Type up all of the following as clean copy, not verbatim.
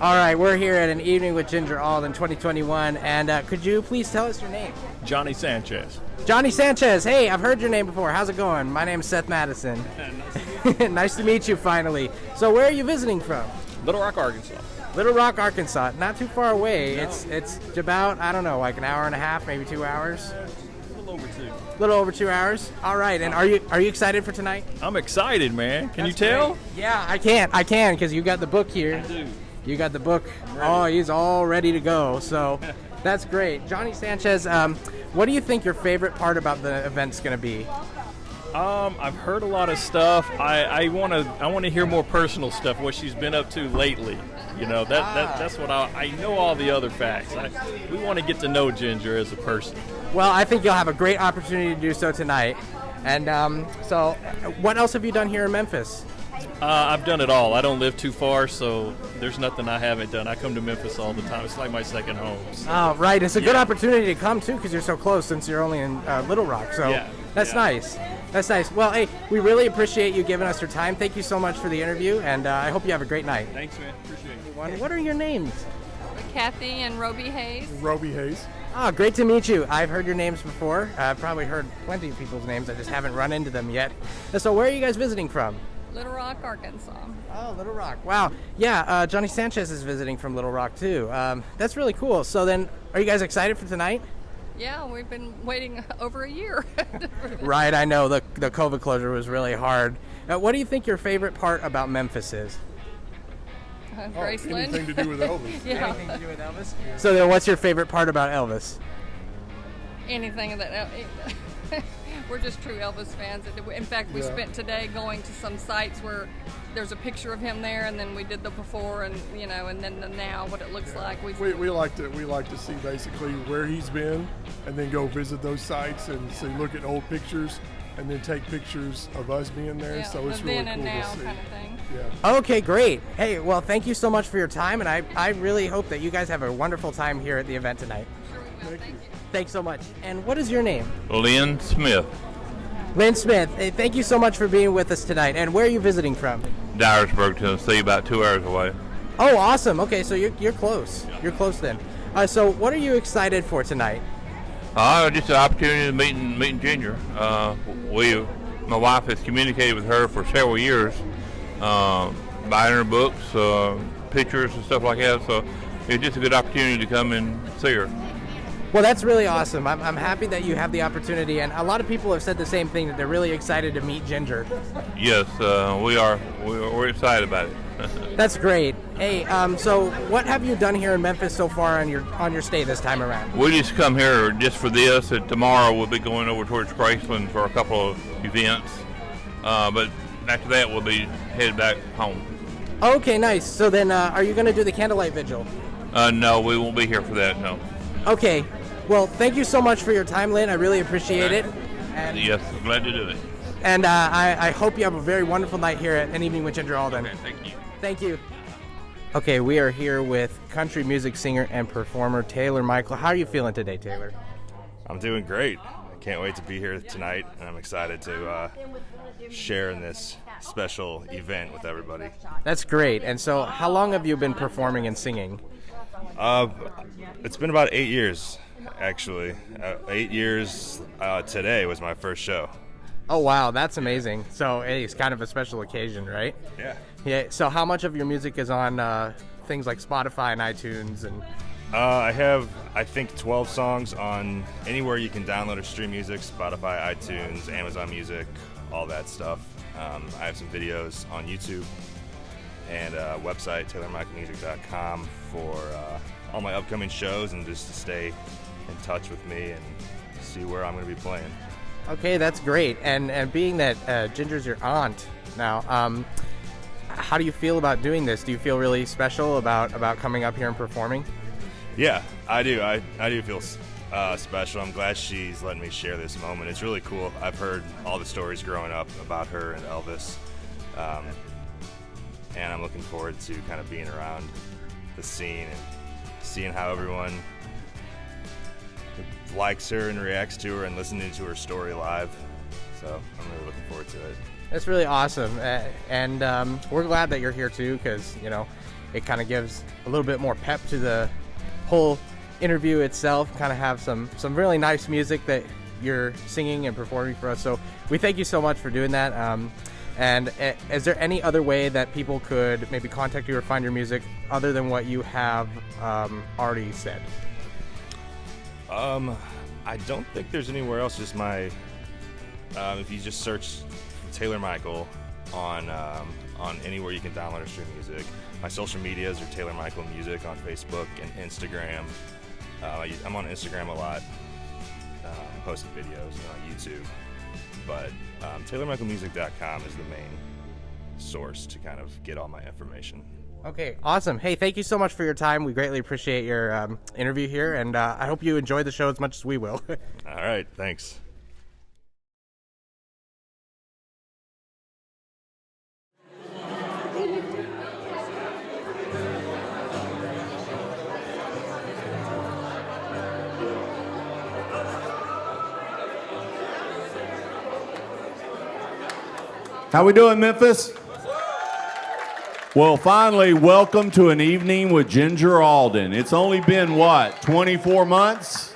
All right, we're here at an evening with Ginger Alden 2021, and could you please tell us your name? Johnny Sanchez. Johnny Sanchez. Hey, I've heard your name before. How's it going? My name's Seth Madison. Nice to meet you finally. So where are you visiting from? Little Rock, Arkansas. Little Rock, Arkansas. Not too far away. No. It's about, I don't know, like an hour and a half, maybe 2 hours. A little over 2. A little over 2 hours. All right. And are you excited for tonight? I'm excited, man. Can you That's tell? great. Yeah, I can because you got the book here. I do. You got the book. Oh, he's all ready to go. So that's great. Johnny Sanchez, what do you think your favorite part about the event's going to be? I've heard a lot of stuff. I want to hear more personal stuff. What she's been up to lately. You know that's what I know. All the other facts. We want to get to know Ginger as a person. Well, I think you'll have a great opportunity to do so tonight. And so, what else have you done here in Memphis? I've done it all. I don't live too far, so there's nothing I haven't done. I come to Memphis all the time. It's like my second home. So. Oh, right. It's a good opportunity to come, too, because you're so close since you're only in Little Rock. So that's nice. That's nice. Well, hey, we really appreciate you giving us your time. Thank you so much for the interview, and I hope you have a great night. Thanks, man. Appreciate it. What are your names? Kathy and Roby Hayes. Roby Hayes. Oh, great to meet you. I've heard your names before. I've probably heard plenty of people's names. I just haven't run into them yet. So where are you guys visiting from? Little Rock, Arkansas. Oh, Little Rock. Wow. Yeah, Johnny Sanchez is visiting from Little Rock, too. That's really cool. So then, are you guys excited for tonight? Yeah, we've been waiting over a year. Right, I know. The COVID closure was really hard. What do you think your favorite part about Memphis is? Graceland. Anything to do with Elvis. Yeah. Anything to do with Elvis? So then what's your favorite part about Elvis? Anything that... We're just true Elvis fans. In fact, we spent today going to some sites where there's a picture of him there, and then we did the before, and and then the now, what it looks like. We like to see basically where he's been, and then go visit those sites and see, look at old pictures, and then take pictures of us being there. Yeah, so it's the really then cool and now to see. kind of thing. Yeah. Okay, great. Hey, well, thank you so much for your time, and I really hope that you guys have a wonderful time here at the event tonight. Sure we will. Thank you. Thanks so much. And what is your name? Lynn Smith, Lynn Smith. Hey, thank you so much for being with us tonight. And where are you visiting from? Dyersburg, Tennessee, about 2 hours away. Oh, awesome. Okay, so you're close. You're close then. So what are you excited for tonight? Just an opportunity to meeting Ginger. My wife has communicated with her for several years, buying her books, pictures and stuff like that. So it's just a good opportunity to come and see her. Well, that's really awesome. I'm happy that you have the opportunity, and a lot of people have said the same thing, that they're really excited to meet Ginger. Yes, we are. We're excited about it. That's great. Hey, so what have you done here in Memphis so far on your stay this time around? We just come here just for this, and tomorrow we'll be going over towards Graceland for a couple of events. But after that, we'll be headed back home. Okay, nice. So then, are you going to do the candlelight vigil? No, we won't be here for that, no. Okay. Well, thank you so much for your time, Lynn. I really appreciate it. And, Yes, glad to do it. And I hope you have a very wonderful night here at An Evening with Ginger Alden. Okay, thank you. Thank you. Okay, we are here with country music singer and performer Taylor Michael. How are you feeling today, Taylor? I'm doing great. I can't wait to be here tonight, and I'm excited to share in this special event with everybody. That's great. And so how long have you been performing and singing? It's been about 8 years, actually. 8 years today was my first show. Oh, wow, that's amazing. So it's kind of a special occasion, right? Yeah. Yeah. So how much of your music is on things like Spotify and iTunes? And I have, I think, 12 songs on anywhere you can download or stream music, Spotify, iTunes, Amazon Music, all that stuff. I have some videos on YouTube and a website, taylormichaelmusic.com, for all my upcoming shows, and just to stay in touch with me and see where I'm going to be playing. Okay, that's great. And being that Ginger's your aunt now, how do you feel about doing this? Do you feel really special about coming up here and performing? Yeah, I do. I do feel special. I'm glad she's letting me share this moment. It's really cool. I've heard all the stories growing up about her and Elvis, and I'm looking forward to kind of being around the scene and seeing how everyone likes her and reacts to her and listening to her story live. So I'm really looking forward to it. That's really awesome, and we're glad that you're here too, because it kind of gives a little bit more pep to the whole interview itself. Kind of have some really nice music that you're singing and performing for us. So we thank you so much for doing that. And is there any other way that people could maybe contact you or find your music other than what you have already said? I don't think there's anywhere else. Just my, if you just search Taylor Michael on anywhere you can download or stream music. My social medias are Taylor Michael Music on Facebook and Instagram. I'm on Instagram a lot, posting videos on YouTube. But TaylorMichaelMusic.com is the main source to kind of get all my information. Okay, awesome. Hey, thank you so much for your time. We greatly appreciate your interview here, and I hope you enjoy the show as much as we will. All right, thanks. How we doing, Memphis? Well, finally, welcome to an evening with Ginger Alden. It's only been, what, 24 months?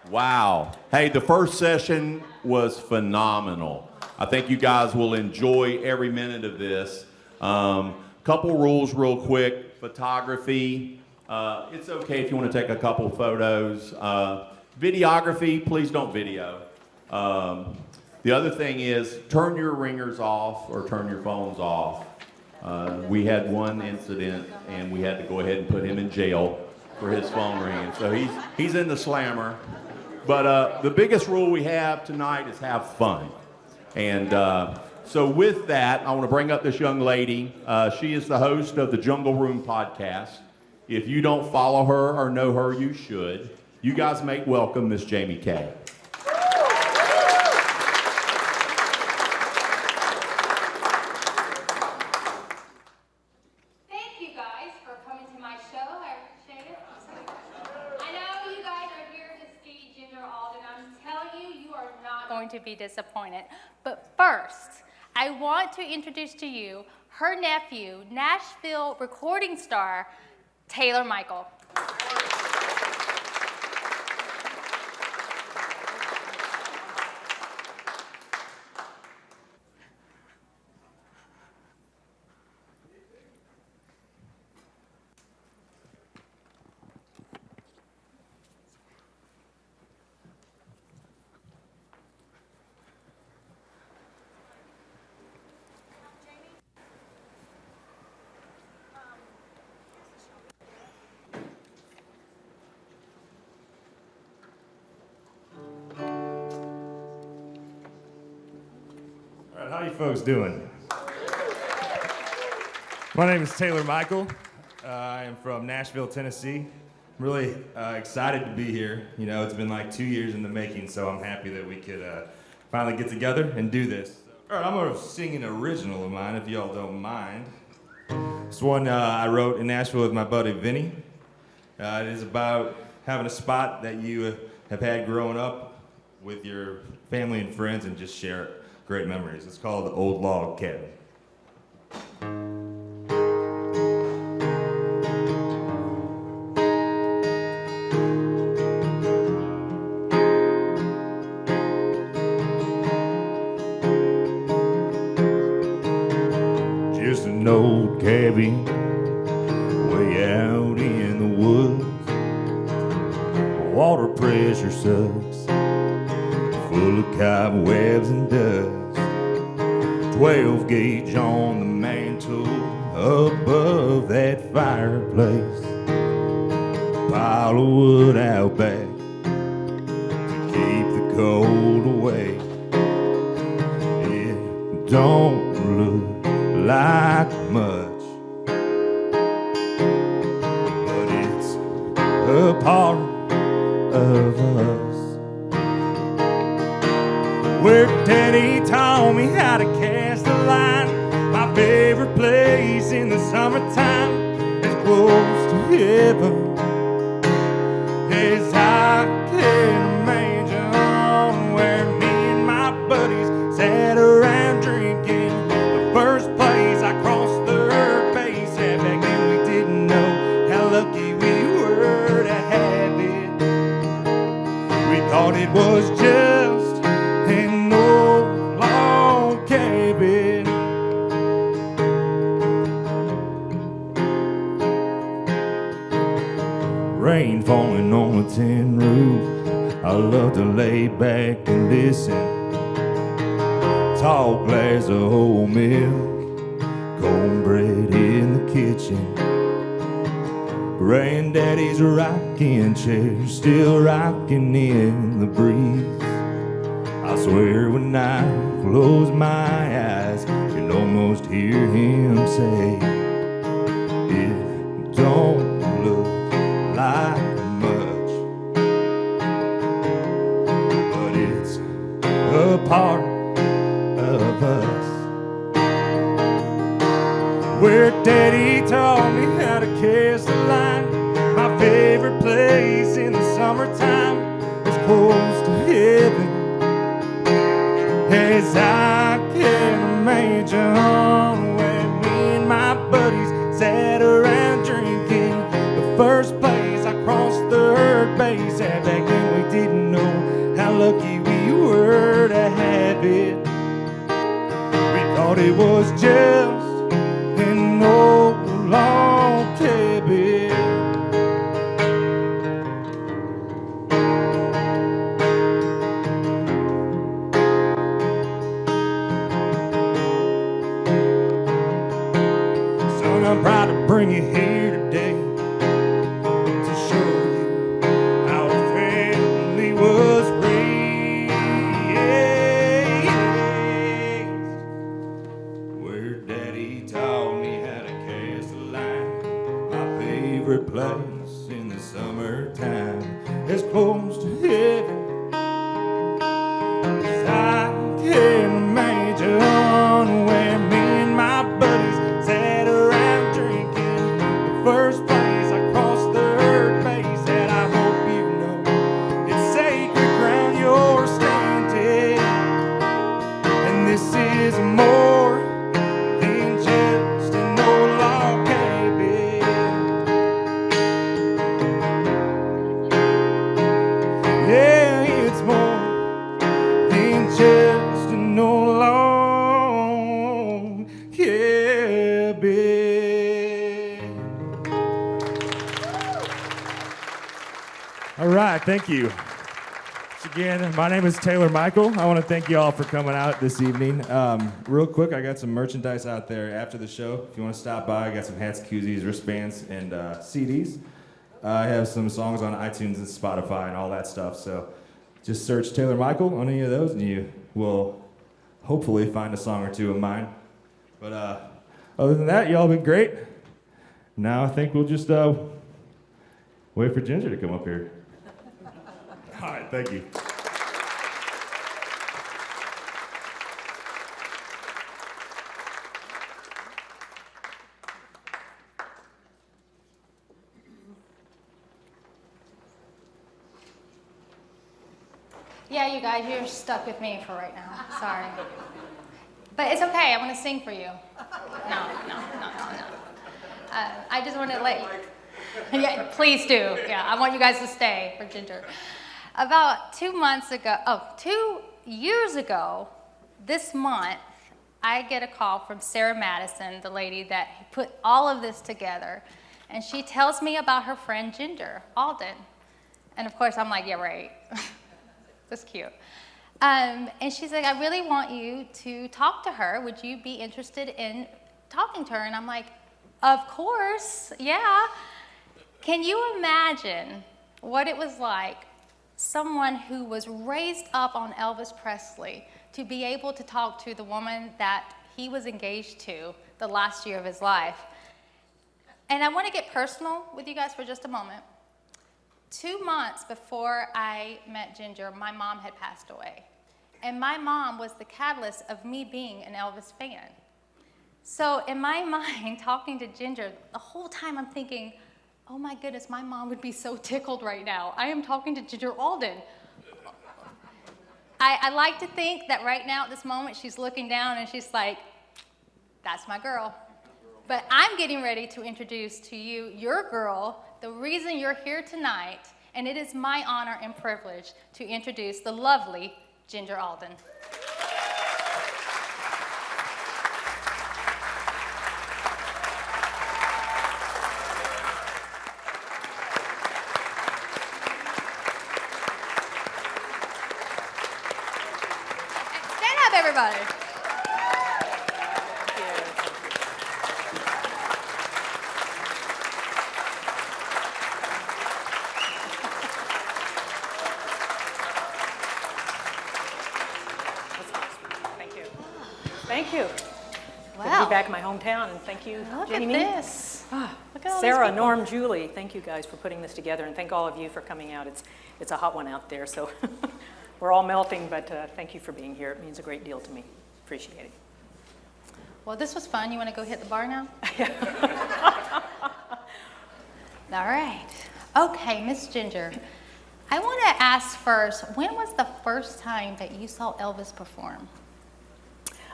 Wow. Hey, the first session was phenomenal. I think you guys will enjoy every minute of this. Couple rules real quick. Photography. It's okay if you want to take a couple photos. Videography, please don't video. The other thing is, turn your ringers off or turn your phones off. We had one incident, and we had to go ahead and put him in jail for his phone ringing. So he's in the slammer. But the biggest rule we have tonight is have fun. And so with that, I want to bring up this young lady. She is the host of the Jungle Room podcast. If you don't follow her or know her, you should. You guys make welcome Miss Jamie Kay. To be disappointed. But first, I want to introduce to you her nephew, Nashville recording star, Taylor Michael. How you folks doing? My name is Taylor Michael. I am from Nashville, Tennessee. I'm really excited to be here. You know, it's been like 2 years in the making, so I'm happy that we could finally get together and do this. All right, I'm going to sing an original of mine, if y'all don't mind. This one I wrote in Nashville with my buddy Vinny. It is about having a spot that you have had growing up with your family and friends and just share great memories. It's called the Old Log Cabin. Just an old cabin way out in the woods. Water pressure sucks, full of cobwebs and dust. 12 gauge on the mantle above that fireplace. Pile of wood out back to keep the cold away. It don't look like much, but it's a part of us. Where Daddy taught me how to cast a line. My favorite place in the summertime is close to heaven, as I can imagine, where me and my buddies sat around drinking. The first place I crossed third base rain falling on a tin roof. I love to lay back and listen. Tall glass of whole milk, cornbread in the kitchen. Granddaddy's rocking chair, still rocking in the breeze. I swear when I close my eyes, can almost hear him say, it don't look like much, but it's a part of us. Where Daddy taught me how to cast the line. My favorite place in the summertime is close to heaven. As I can imagine when me and my buddies sat around drinking. The first place I crossed the third base, and back then we didn't know how lucky we were to have it. We thought it was just an old log cabin. Son, I'm proud to bring you here today to show you how a family was raised. Where Daddy taught me how to cast a line. My favorite place in the summertime is close to heaven. As I can imagine where me and my buddies sat around drinking. The first place I crossed the third base, and I hope you know it's sacred ground you're standing. And this is more than just an old log cabin. Yeah, it's more than just an old log cabin. All right, thank you. Once again, my name is Taylor Michael. I want to thank you all for coming out this evening. Real quick, I got some merchandise out there after the show. If you want to stop by, I got some hats, koozies, wristbands, and CDs. I have some songs on iTunes and Spotify and all that stuff. So just search Taylor Michael on any of those, and you will hopefully find a song or two of mine. But other than that, y'all been great. Now I think we'll just wait for Ginger to come up here. All right, thank you. Yeah, you guys, you're stuck with me for right now. Sorry. But it's okay. I want to sing for you. No. I just want to let you. Yeah, please do. Yeah, I want you guys to stay for Ginger. About 2 years ago, this month, I get a call from Sarah Madison, the lady that put all of this together, and she tells me about her friend Ginger, Alden. And of course, I'm like, yeah, right. That's cute. And she's like, I really want you to talk to her. Would you be interested in talking to her? And I'm like, of course, yeah. Can you imagine what it was like, someone who was raised up on Elvis Presley, to be able to talk to the woman that he was engaged to the last year of his life? And I want to get personal with you guys for just a moment. 2 months before I met Ginger, my mom had passed away. And my mom was the catalyst of me being an Elvis fan. So in my mind, talking to Ginger, the whole time I'm thinking, oh my goodness, my mom would be so tickled right now. I am talking to Ginger Alden. I like to think that right now at this moment, she's looking down and she's like, that's my girl. But I'm getting ready to introduce to you your girl, the reason you're here tonight, and it is my honor and privilege to introduce the lovely Ginger Alden. everybody. Thank you. Thank you. Good to Wow. be back in my hometown, and thank you, Look Jamie. at this. Look at all these Sarah, people. Norm, Julie, thank you guys for putting this together, and thank all of you for coming out. It's a hot one out there, so we're all melting, but thank you for being here. It means a great deal to me. Appreciate it. Well, this was fun. You want to go hit the bar now? All right. Okay, Miss Ginger, I want to ask first, when was the first time that you saw Elvis perform?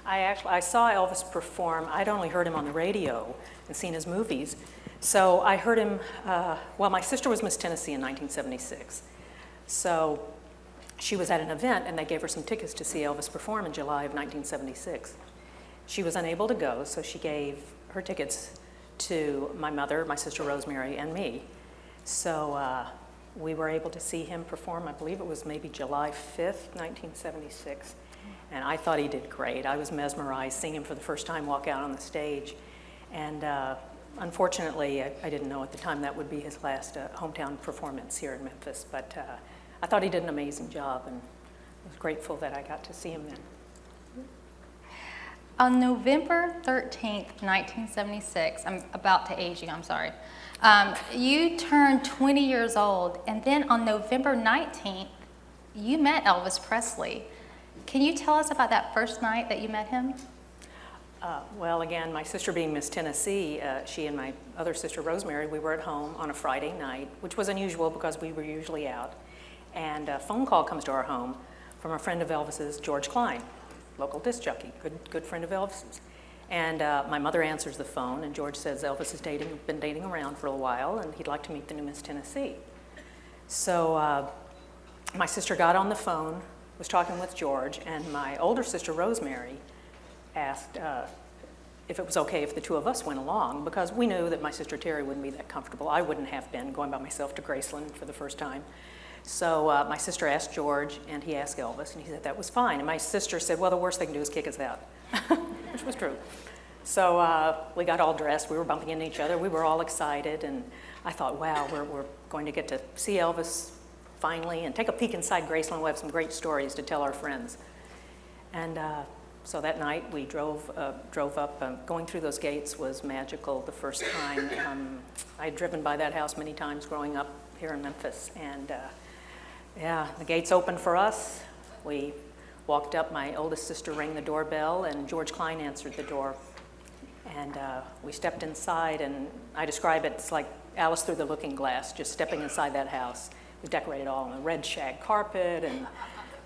I saw Elvis perform. I'd only heard him on the radio and seen his movies. So I heard him, well, my sister was Miss Tennessee in 1976. So she was at an event and they gave her some tickets to see Elvis perform in July of 1976. She was unable to go, so she gave her tickets to my mother, my sister Rosemary, and me. So we were able to see him perform, I believe it was maybe July 5th, 1976. And I thought he did great. I was mesmerized seeing him for the first time walk out on the stage. And unfortunately, I didn't know at the time that would be his last hometown performance here in Memphis. But I thought he did an amazing job, and I was grateful that I got to see him then. On November 13th, 1976, I'm about to age you, I'm sorry. You turned 20 years old, and then on November 19th, you met Elvis Presley. Can you tell us about that first night that you met him? Well, again, my sister being Miss Tennessee, she and my other sister Rosemary, we were at home on a Friday night, which was unusual because we were usually out. And a phone call comes to our home from a friend of Elvis's, George Klein, local disc jockey, good friend of Elvis's. And my mother answers the phone, and George says Elvis has been dating around for a while, and he'd like to meet the new Miss Tennessee. So my sister got on the phone, was talking with George, and my older sister Rosemary asked if it was okay if the two of us went along, because we knew that my sister Terry wouldn't be that comfortable. I wouldn't have been going by myself to Graceland for the first time. So my sister asked George, and he asked Elvis, and he said that was fine. And my sister said, well, the worst they can do is kick us out, which was true. So we got all dressed. We were bumping into each other. We were all excited, and I thought, wow, we're going to get to see Elvis finally and take a peek inside Graceland. We'll have some great stories to tell our friends. And so that night we drove up. Going through those gates was magical the first time. I'd driven by that house many times growing up here in Memphis. And yeah, the gates opened for us. We walked up, my oldest sister rang the doorbell, and George Klein answered the door. And we stepped inside, and I describe it, it's like Alice through the looking glass, just stepping inside that house. We decorated all on a red shag carpet, and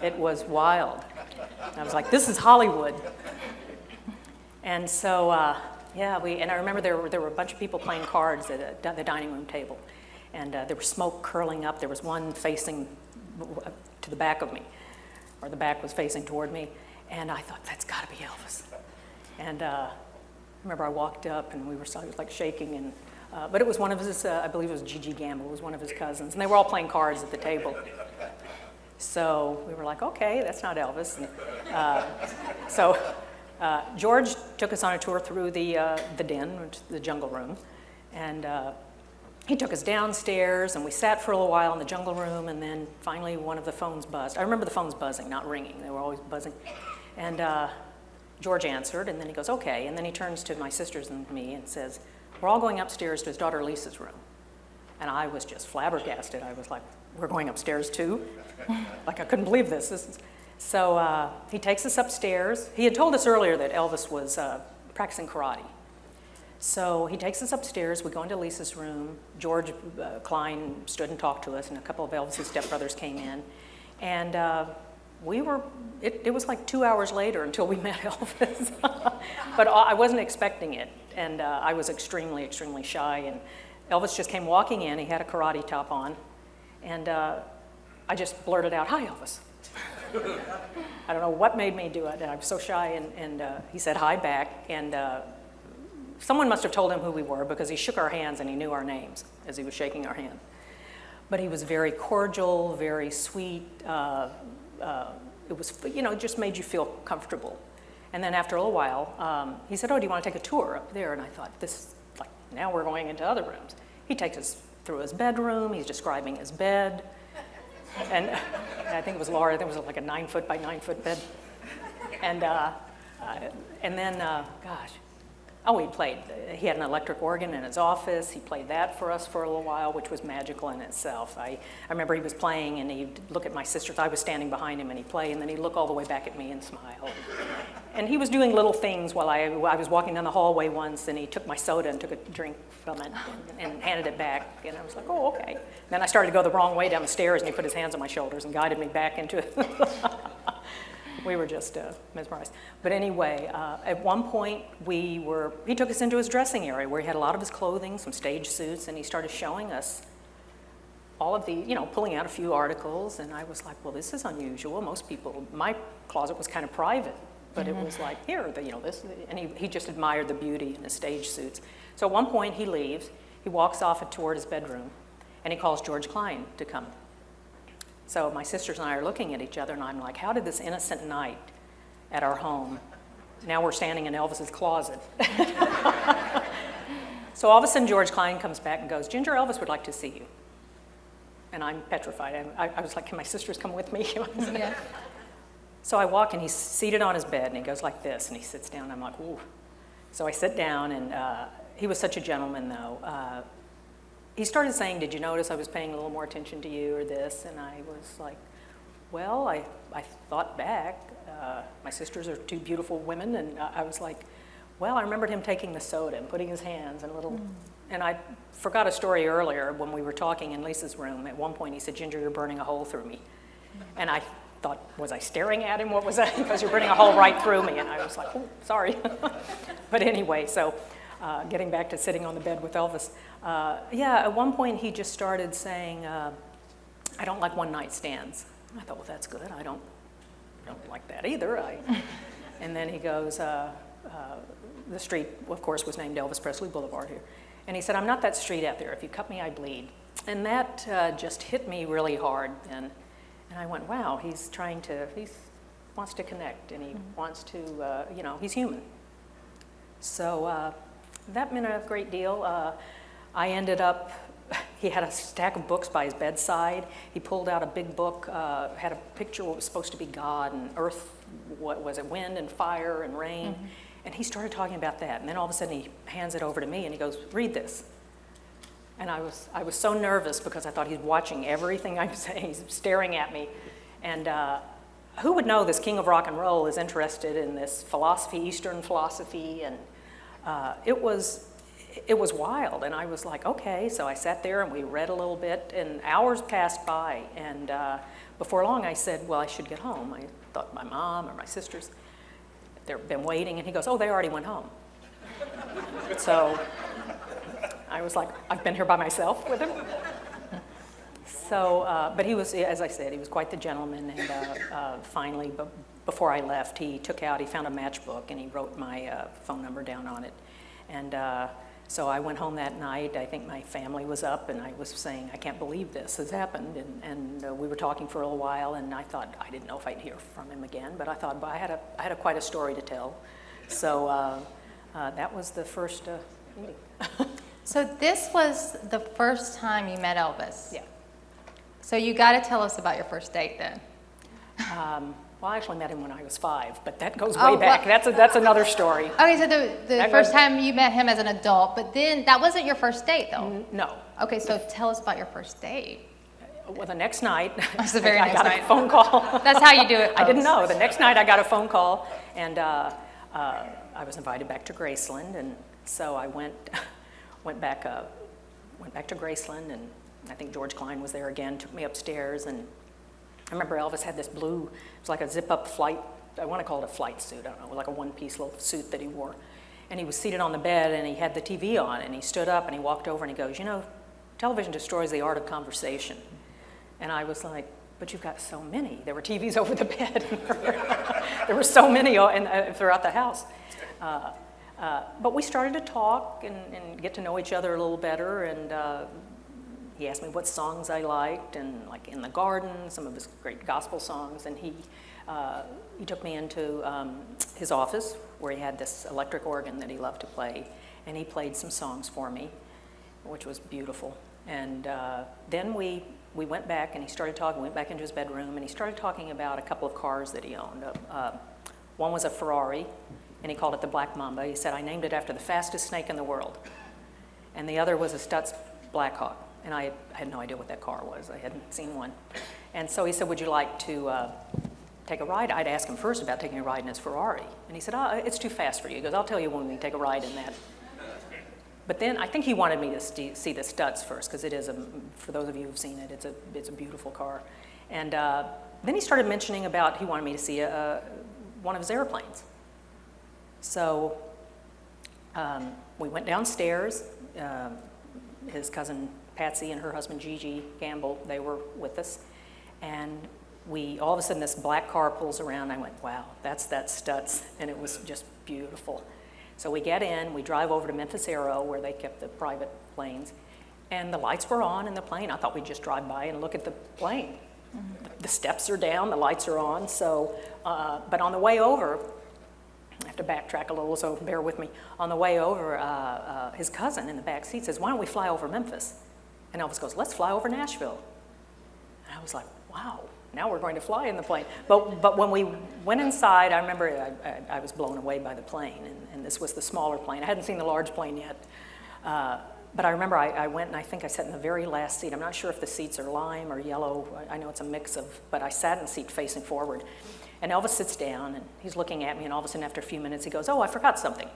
it was wild. I was like, this is Hollywood. And so, yeah, and I remember there were a bunch of people playing cards at the dining room table. And there was smoke curling up. There was one facing to the back of me, or the back was facing toward me. And I thought, that's got to be Elvis. And I remember I walked up, and we were like shaking, and but it was one of his, I believe it was Gigi Gamble, was one of his cousins, and they were all playing cards at the table. So we were like, okay, that's not Elvis. And, so George took us on a tour through the den, which is the jungle room, and he took us downstairs, and we sat for a little while in the jungle room, and then finally one of the phones buzzed. I remember the phones buzzing, not ringing. They were always buzzing. And George answered, and then he goes, okay. And then he turns to my sisters and me and says, we're all going upstairs to his daughter Lisa's room. And I was just flabbergasted. I was like, we're going upstairs too? Like, I couldn't believe this. So he takes us upstairs. He had told us earlier that Elvis was practicing karate. So he takes us upstairs. We go into Lisa's room. George Klein stood and talked to us, and a couple of Elvis's stepbrothers came in. And it was like 2 hours later until we met Elvis. But I wasn't expecting it, and I was extremely, extremely shy. And Elvis just came walking in. He had a karate top on, and I just blurted out, hi, Elvis. I don't know what made me do it. I was so shy, and he said hi back, and someone must have told him who we were, because he shook our hands and he knew our names as he was shaking our hand. But he was very cordial, very sweet. It was, it just made you feel comfortable. And then after a little while, he said, oh, do you want to take a tour up there? And I thought, now we're going into other rooms. He takes us through his bedroom. He's describing his bed. And I think it was Laura. I think it was like a 9-foot by 9-foot bed. And then, he had an electric organ in his office. He played that for us for a little while, which was magical in itself. I remember he was playing, and he'd look at my sisters. I was standing behind him, and he'd play, and then he'd look all the way back at me and smile. And he was doing little things while I was walking down the hallway once, and he took my soda and took a drink from it and handed it back. And I was like, oh, okay. Then I started to go the wrong way down the stairs, and he put his hands on my shoulders and guided me back into it. We were just mesmerized. But anyway, at one point he took us into his dressing area where he had a lot of his clothing, some stage suits, and he started showing us all of the, pulling out a few articles. And I was like, well, this is unusual. Most people, my closet was kind of private, but it was like, here, this, and he just admired the beauty in his stage suits. So at one point he leaves, he walks off toward his bedroom, and he calls George Klein to come. So my sisters and I are looking at each other, and I'm like, how did this innocent night at our home, now we're standing in Elvis's closet. So all of a sudden, George Klein comes back and goes, Ginger, Elvis would like to see you. And I'm petrified. I was like, can my sisters come with me? Yeah. So I walk, and he's seated on his bed, and he goes like this, and he sits down, and I'm like, ooh. So I sit down, and he was such a gentleman, though. He started saying, did you notice I was paying a little more attention to you or this? And I was like, well, I thought back. My sisters are two beautiful women, and I was like, well, I remembered him taking the soda and putting his hands in a little, and I forgot a story earlier when we were talking in Lisa's room. At one point he said, Ginger, you're burning a hole through me. And I thought, was I staring at him? What was that? Because you're burning a hole right through me. And I was like, oh, sorry. But anyway, so getting back to sitting on the bed with Elvis. At one point he just started saying, I don't like one-night stands. I thought, well, that's good. I don't like that either. And then he goes, the street, of course, was named Elvis Presley Boulevard here. And he said, I'm not that street out there. If you cut me, I bleed. And that just hit me really hard. And I went, wow, he wants to connect, and he wants to, he's human. So that meant a great deal. I ended up, he had a stack of books by his bedside. He pulled out a big book, had a picture of what was supposed to be God and earth, what was it, wind and fire and rain. And he started talking about that. And then all of a sudden he hands it over to me and he goes, read this. And I was so nervous because I thought he's watching everything I'm saying. He's staring at me. And who would know this king of rock and roll is interested in this philosophy, Eastern philosophy, and it was wild. And I was like, okay. So I sat there and we read a little bit, and hours passed by. And before long, I said, well, I should get home. I thought my mom or my sisters, they've been waiting. And he goes, oh, they already went home. So I was like, I've been here by myself with him. So, but he was, as I said, he was quite the gentleman. And finally, before I left, he found a matchbook, and he wrote my phone number down on it. And so I went home that night. I think my family was up, and I was saying, I can't believe this has happened. And we were talking for a little while, and I thought, I didn't know if I'd hear from him again, but I thought, I had quite a story to tell. So that was the first meeting. So this was the first time you met Elvis? Yeah. So you got to tell us about your first date then. Well, I actually met him when I was 5, but that goes way back. That's another story. Okay, so the first time you met him as an adult, but then that wasn't your first date, though? No. Okay, so tell us about your first date. Well, the next night, That's the very I next got night. a phone call. That's how you do it, I didn't folks. know. The next night, I got a phone call, and I was invited back to Graceland, and so I went back to Graceland, and I think George Klein was there again, took me upstairs, and I remember Elvis had this blue, it was like a zip-up flight, I want to call it a flight suit, I don't know, like a one-piece little suit that he wore. And he was seated on the bed, and he had the TV on, and he stood up, and he walked over, and he goes, television destroys the art of conversation. And I was like, but you've got so many. There were TVs over the bed. There were so many throughout the house. But we started to talk and get to know each other a little better, and he asked me what songs I liked, and like In the Garden, some of his great gospel songs, and he he took me into his office where he had this electric organ that he loved to play, and he played some songs for me, which was beautiful. And then we went back, and he started talking. We went back into his bedroom, and he started talking about a couple of cars that he owned. One was a Ferrari, and he called it the Black Mamba. He said, I named it after the fastest snake in the world. And the other was a Stutz Blackhawk, and I had no idea what that car was. I hadn't seen one. And so he said, would you like to take a ride? I'd asked him first about taking a ride in his Ferrari. And he said, oh, it's too fast for you. He goes, I'll tell you when we take a ride in that. But then I think he wanted me to see the Stutz first, because it is, for those of you who've seen it, it's a beautiful car. And then he started mentioning about he wanted me to see one of his airplanes. So we went downstairs. His cousin Patsy and her husband Gigi Gamble, they were with us. And all of a sudden this black car pulls around. I went, wow, that's that Stutz. And it was just beautiful. So we get in, we drive over to Memphis Aero where they kept the private planes, and the lights were on in the plane. I thought we'd just drive by and look at the plane. Mm-hmm. The steps are down, the lights are on, so, but on the way over, I have to backtrack a little, so bear with me. On the way over, his cousin in the back seat says, why don't we fly over Memphis? And Elvis goes, let's fly over Nashville. And I was like, wow. Now we're going to fly in the plane. But when we went inside, I remember I was blown away by the plane, and this was the smaller plane. I hadn't seen the large plane yet. But I remember I went and I think I sat in the very last seat. I'm not sure if the seats are lime or yellow. I know it's a mix of, but I sat in the seat facing forward. And Elvis sits down, and he's looking at me, and all of a sudden after a few minutes he goes, oh, I forgot something.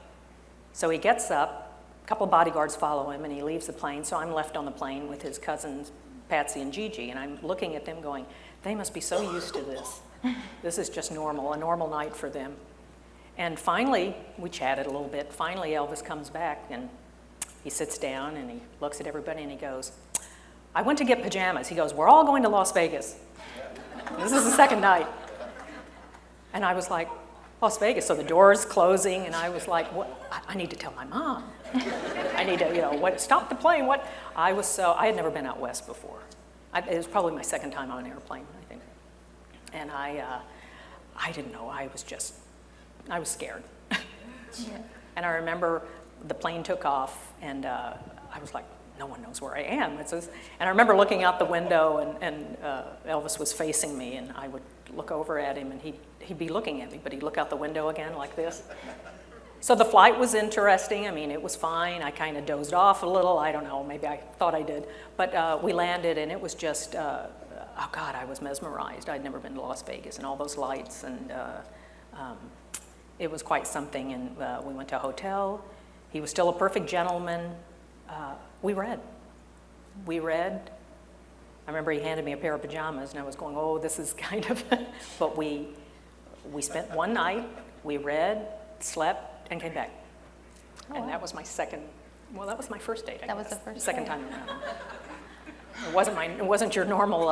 So he gets up, a couple of bodyguards follow him, and he leaves the plane. So I'm left on the plane with his cousins, Patsy and Gigi, and I'm looking at them going, they must be so used to this. This is just normal, a normal night for them. And finally, we chatted a little bit. Finally, Elvis comes back, and he sits down, and he looks at everybody, and he goes, I went to get pajamas. He goes, we're all going to Las Vegas. This is the second night. And I was like, Las Vegas, so the door's closing, and I was like, what? I need to tell my mom. I need to, stop the plane, what? I had never been out west before. It was probably my second time on an airplane, I think. And I didn't know, I was scared. Yeah. And I remember the plane took off, and I was like, no one knows where I am. And I remember looking out the window, and Elvis was facing me, and I would look over at him, and he'd be looking at me, but he'd look out the window again like this. So the flight was interesting. I mean, it was fine. I kind of dozed off a little. I don't know, maybe I thought I did. But we landed, and it was just, oh God, I was mesmerized. I'd never been to Las Vegas, and all those lights, and it was quite something. And we went to a hotel. He was still a perfect gentleman. We read. I remember he handed me a pair of pajamas, and I was going, oh, this is kind of, but we spent one night, we read, slept, and came back. Oh, and wow. That was my that was my first date, I guess. That was the first second date. time around. It wasn't your normal,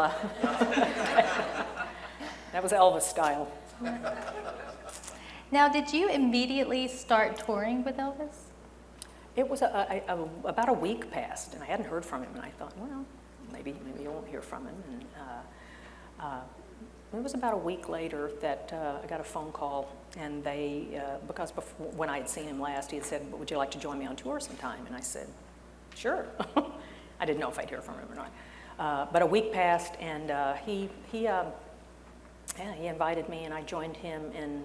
that was Elvis style. Now, did you immediately start touring with Elvis? It was about a week passed, and I hadn't heard from him, and I thought, well, maybe you won't hear from him. And it was about a week later that I got a phone call, and they, because when I had seen him last, he had said, would you like to join me on tour sometime? And I said, sure. I didn't know if I'd hear from him or not. But a week passed, and he invited me, and I joined him in,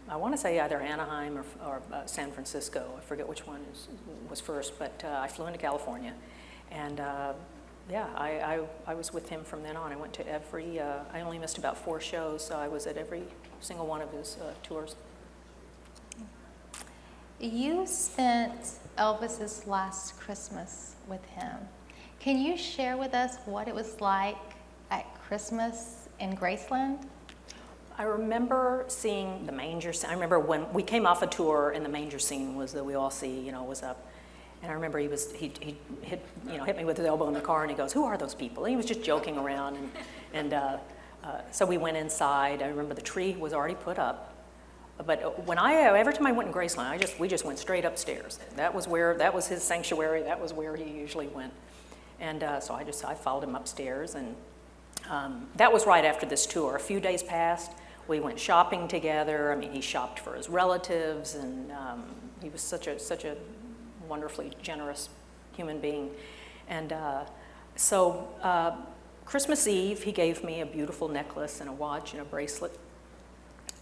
I want to say either Anaheim or San Francisco. I forget which one was first, but I flew into California. And I was with him from then on. I went to I only missed about 4 shows, so I was at every single one of his tours. You spent Elvis's last Christmas with him. Can you share with us what it was like at Christmas in Graceland? I remember seeing the manger scene. I remember when we came off a tour and the manger scene was that we all see, was up. And I remember he hit me with his elbow in the car, and he goes, who are those people? And he was just joking around. And so we went inside. I remember the tree was already put up. But every time I went in Graceland, we just went straight upstairs. That was his sanctuary. That was where he usually went. And so I followed him upstairs, and that was right after this tour. A few days passed. We went shopping together. I mean, he shopped for his relatives, and he was such a wonderfully generous human being. And so Christmas Eve, he gave me a beautiful necklace and a watch and a bracelet.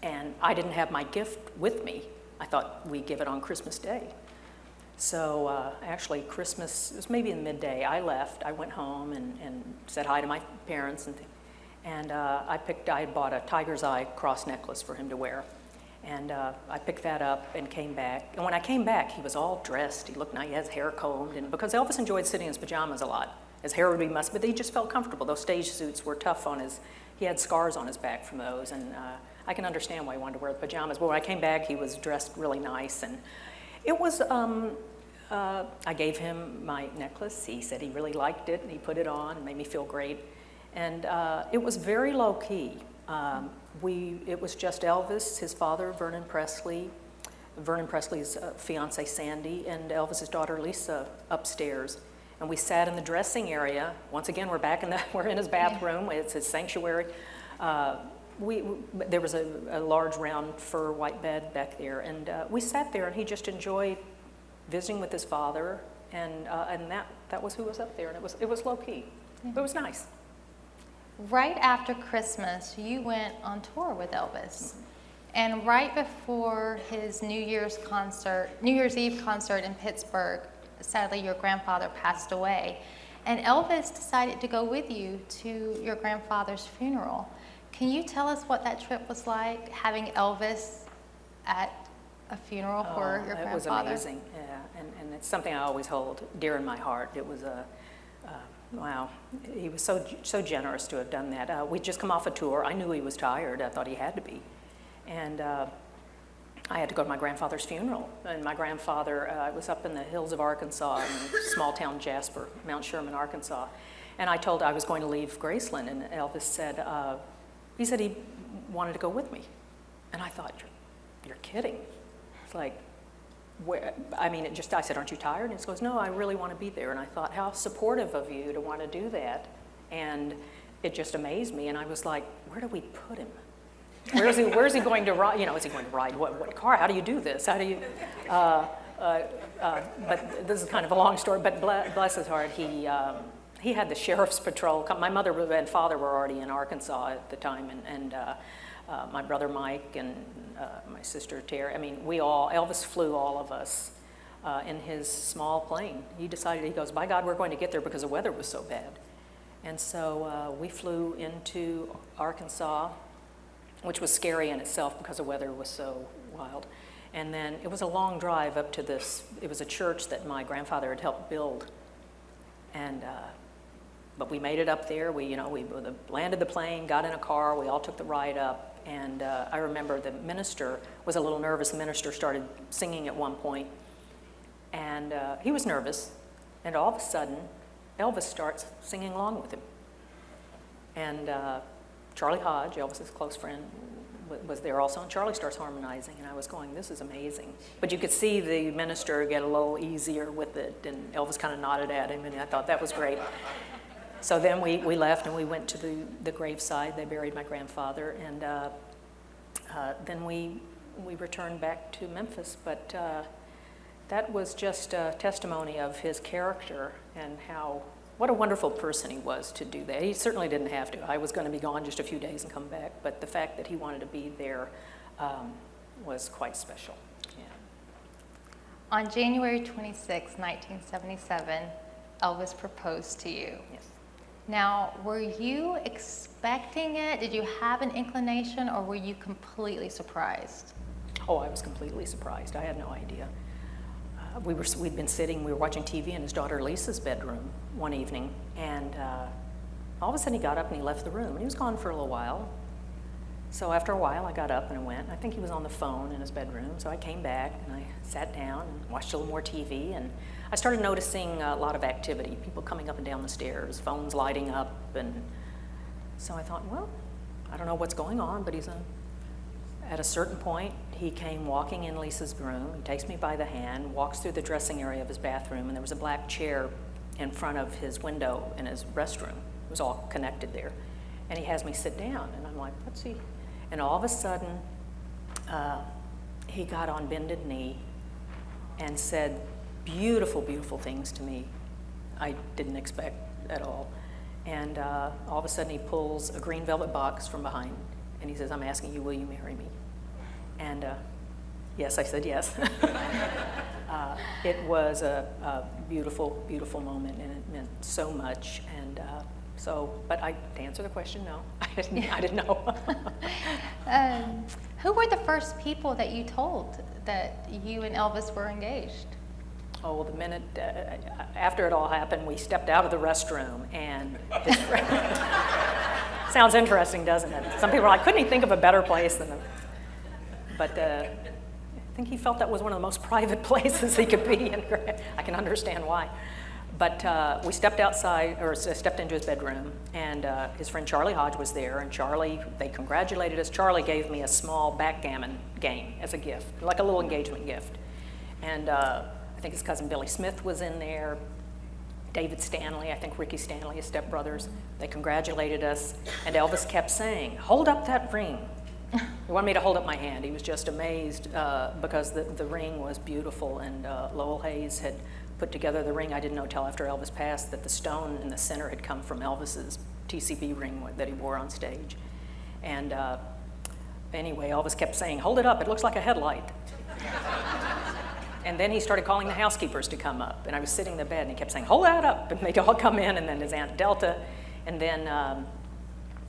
And I didn't have my gift with me. I thought we'd give it on Christmas Day. So actually Christmas, it was maybe in midday, I left. I went home and said hi to my parents and I bought a tiger's eye cross necklace for him to wear. And I picked that up and came back. And when I came back, he was all dressed. He looked nice, he had his hair combed. And because Elvis enjoyed sitting in his pajamas a lot. His hair would be mussed, but he just felt comfortable. Those stage suits were tough on he had scars on his back from those. And I can understand why he wanted to wear the pajamas. But when I came back, he was dressed really nice. And it was, I gave him my necklace. He said he really liked it, and he put it on, and made me feel great. And it was very low-key. It was just Elvis, his father, Vernon Presley's fiance, Sandy, and Elvis's daughter, Lisa, upstairs. And we sat in the dressing area. Once again, we're in his bathroom. It's his sanctuary. There was a large round fur white bed back there, and we sat there, and he just enjoyed visiting with his father, and that was who was up there, and it was low key, but it was nice. Right after Christmas, you went on tour with Elvis, and right before his New Year's Eve concert in Pittsburgh, sadly your grandfather passed away, and Elvis decided to go with you to your grandfather's funeral. Can you tell us what that trip was like, having Elvis at a funeral for your grandfather? It was amazing, yeah, and it's something I always hold dear in my heart. It was wow, he was so generous to have done that. We'd just come off a tour. I knew he was tired. I thought he had to be, and I had to go to my grandfather's funeral. And my grandfather was up in the hills of Arkansas, in small town Jasper, Mount Sherman, Arkansas, and I told I was going to leave Graceland, and Elvis said he wanted to go with me, and I thought, you're kidding. It's like, I said, aren't you tired? And he goes, no, I really want to be there. And I thought, how supportive of you to want to do that. And it just amazed me. And I was like, where do we put him? Where is he going to ride? Is he going to ride what car? How do you do this? How do you? But this is kind of a long story. But bless his heart, he had the sheriff's patrol come. My mother and father were already in Arkansas at the time, and my brother Mike and my sister Terry. I mean, Elvis flew all of us in his small plane. He goes, by God, we're going to get there because the weather was so bad. And so we flew into Arkansas, which was scary in itself because the weather was so wild. And then it was a long drive up to it was a church that my grandfather had helped build. And but we made it up there. We landed the plane, got in a car, we all took the ride up. And I remember the minister was a little nervous. The minister started singing at one point, and he was nervous. And all of a sudden, Elvis starts singing along with him. And Charlie Hodge, Elvis's close friend, was there also, and Charlie starts harmonizing, and I was going, this is amazing. But you could see the minister get a little easier with it, and Elvis kind of nodded at him, and I thought that was great. So then we left, and we went to the graveside. They buried my grandfather, and then we returned back to Memphis. But that was just a testimony of his character and what a wonderful person he was to do that. He certainly didn't have to. I was going to be gone just a few days and come back, but the fact that he wanted to be there was quite special. Yeah. On January 26, 1977, Elvis proposed to you. Yes. Now, were you expecting it? Did you have an inclination, or were you completely surprised? Oh, I was completely surprised. I had no idea. We'd been sitting, we were watching TV in his daughter Lisa's bedroom one evening, and all of a sudden he got up and he left the room, and he was gone for a little while. So after a while, I got up and I went. I think he was on the phone in his bedroom, so I came back and I sat down and watched a little more TV, and I started noticing a lot of activity, people coming up and down the stairs, phones lighting up, and so I thought, well, I don't know what's going on, but at a certain point, he came walking in Lisa's room. He takes me by the hand, walks through the dressing area of his bathroom, and there was a black chair in front of his window in his restroom. It was all connected there. And he has me sit down, and I'm like, what's he? And all of a sudden, he got on bended knee and said beautiful, beautiful things to me I didn't expect at all. And all of a sudden he pulls a green velvet box from behind, and he says, I'm asking you, will you marry me? And yes, I said yes. It was a beautiful, beautiful moment, and it meant so much. And but to answer the question, no, I didn't know. Who were the first people that you told that you and Elvis were engaged? Oh, well, the minute after it all happened, we stepped out of the restroom, and his friend. Sounds interesting, doesn't it? Some people are like, couldn't he think of a better place than But I think he felt that was one of the most private places he could be in. I can understand why. But we stepped outside, or stepped into his bedroom, and his friend Charlie Hodge was there, and they congratulated us. Charlie gave me a small backgammon game as a gift, like a little engagement gift. And I think his cousin Billy Smith was in there, David Stanley, I think Ricky Stanley, his stepbrothers. They congratulated us, and Elvis kept saying, hold up that ring. He wanted me to hold up my hand. He was just amazed because the ring was beautiful, and Lowell Hayes had put together the ring. I didn't know till after Elvis passed that the stone in the center had come from Elvis's TCB ring that he wore on stage. And anyway, Elvis kept saying, hold it up, it looks like a headlight. And then he started calling the housekeepers to come up, and I was sitting in the bed, and he kept saying, hold that up, and they'd all come in, and then his Aunt Delta, and then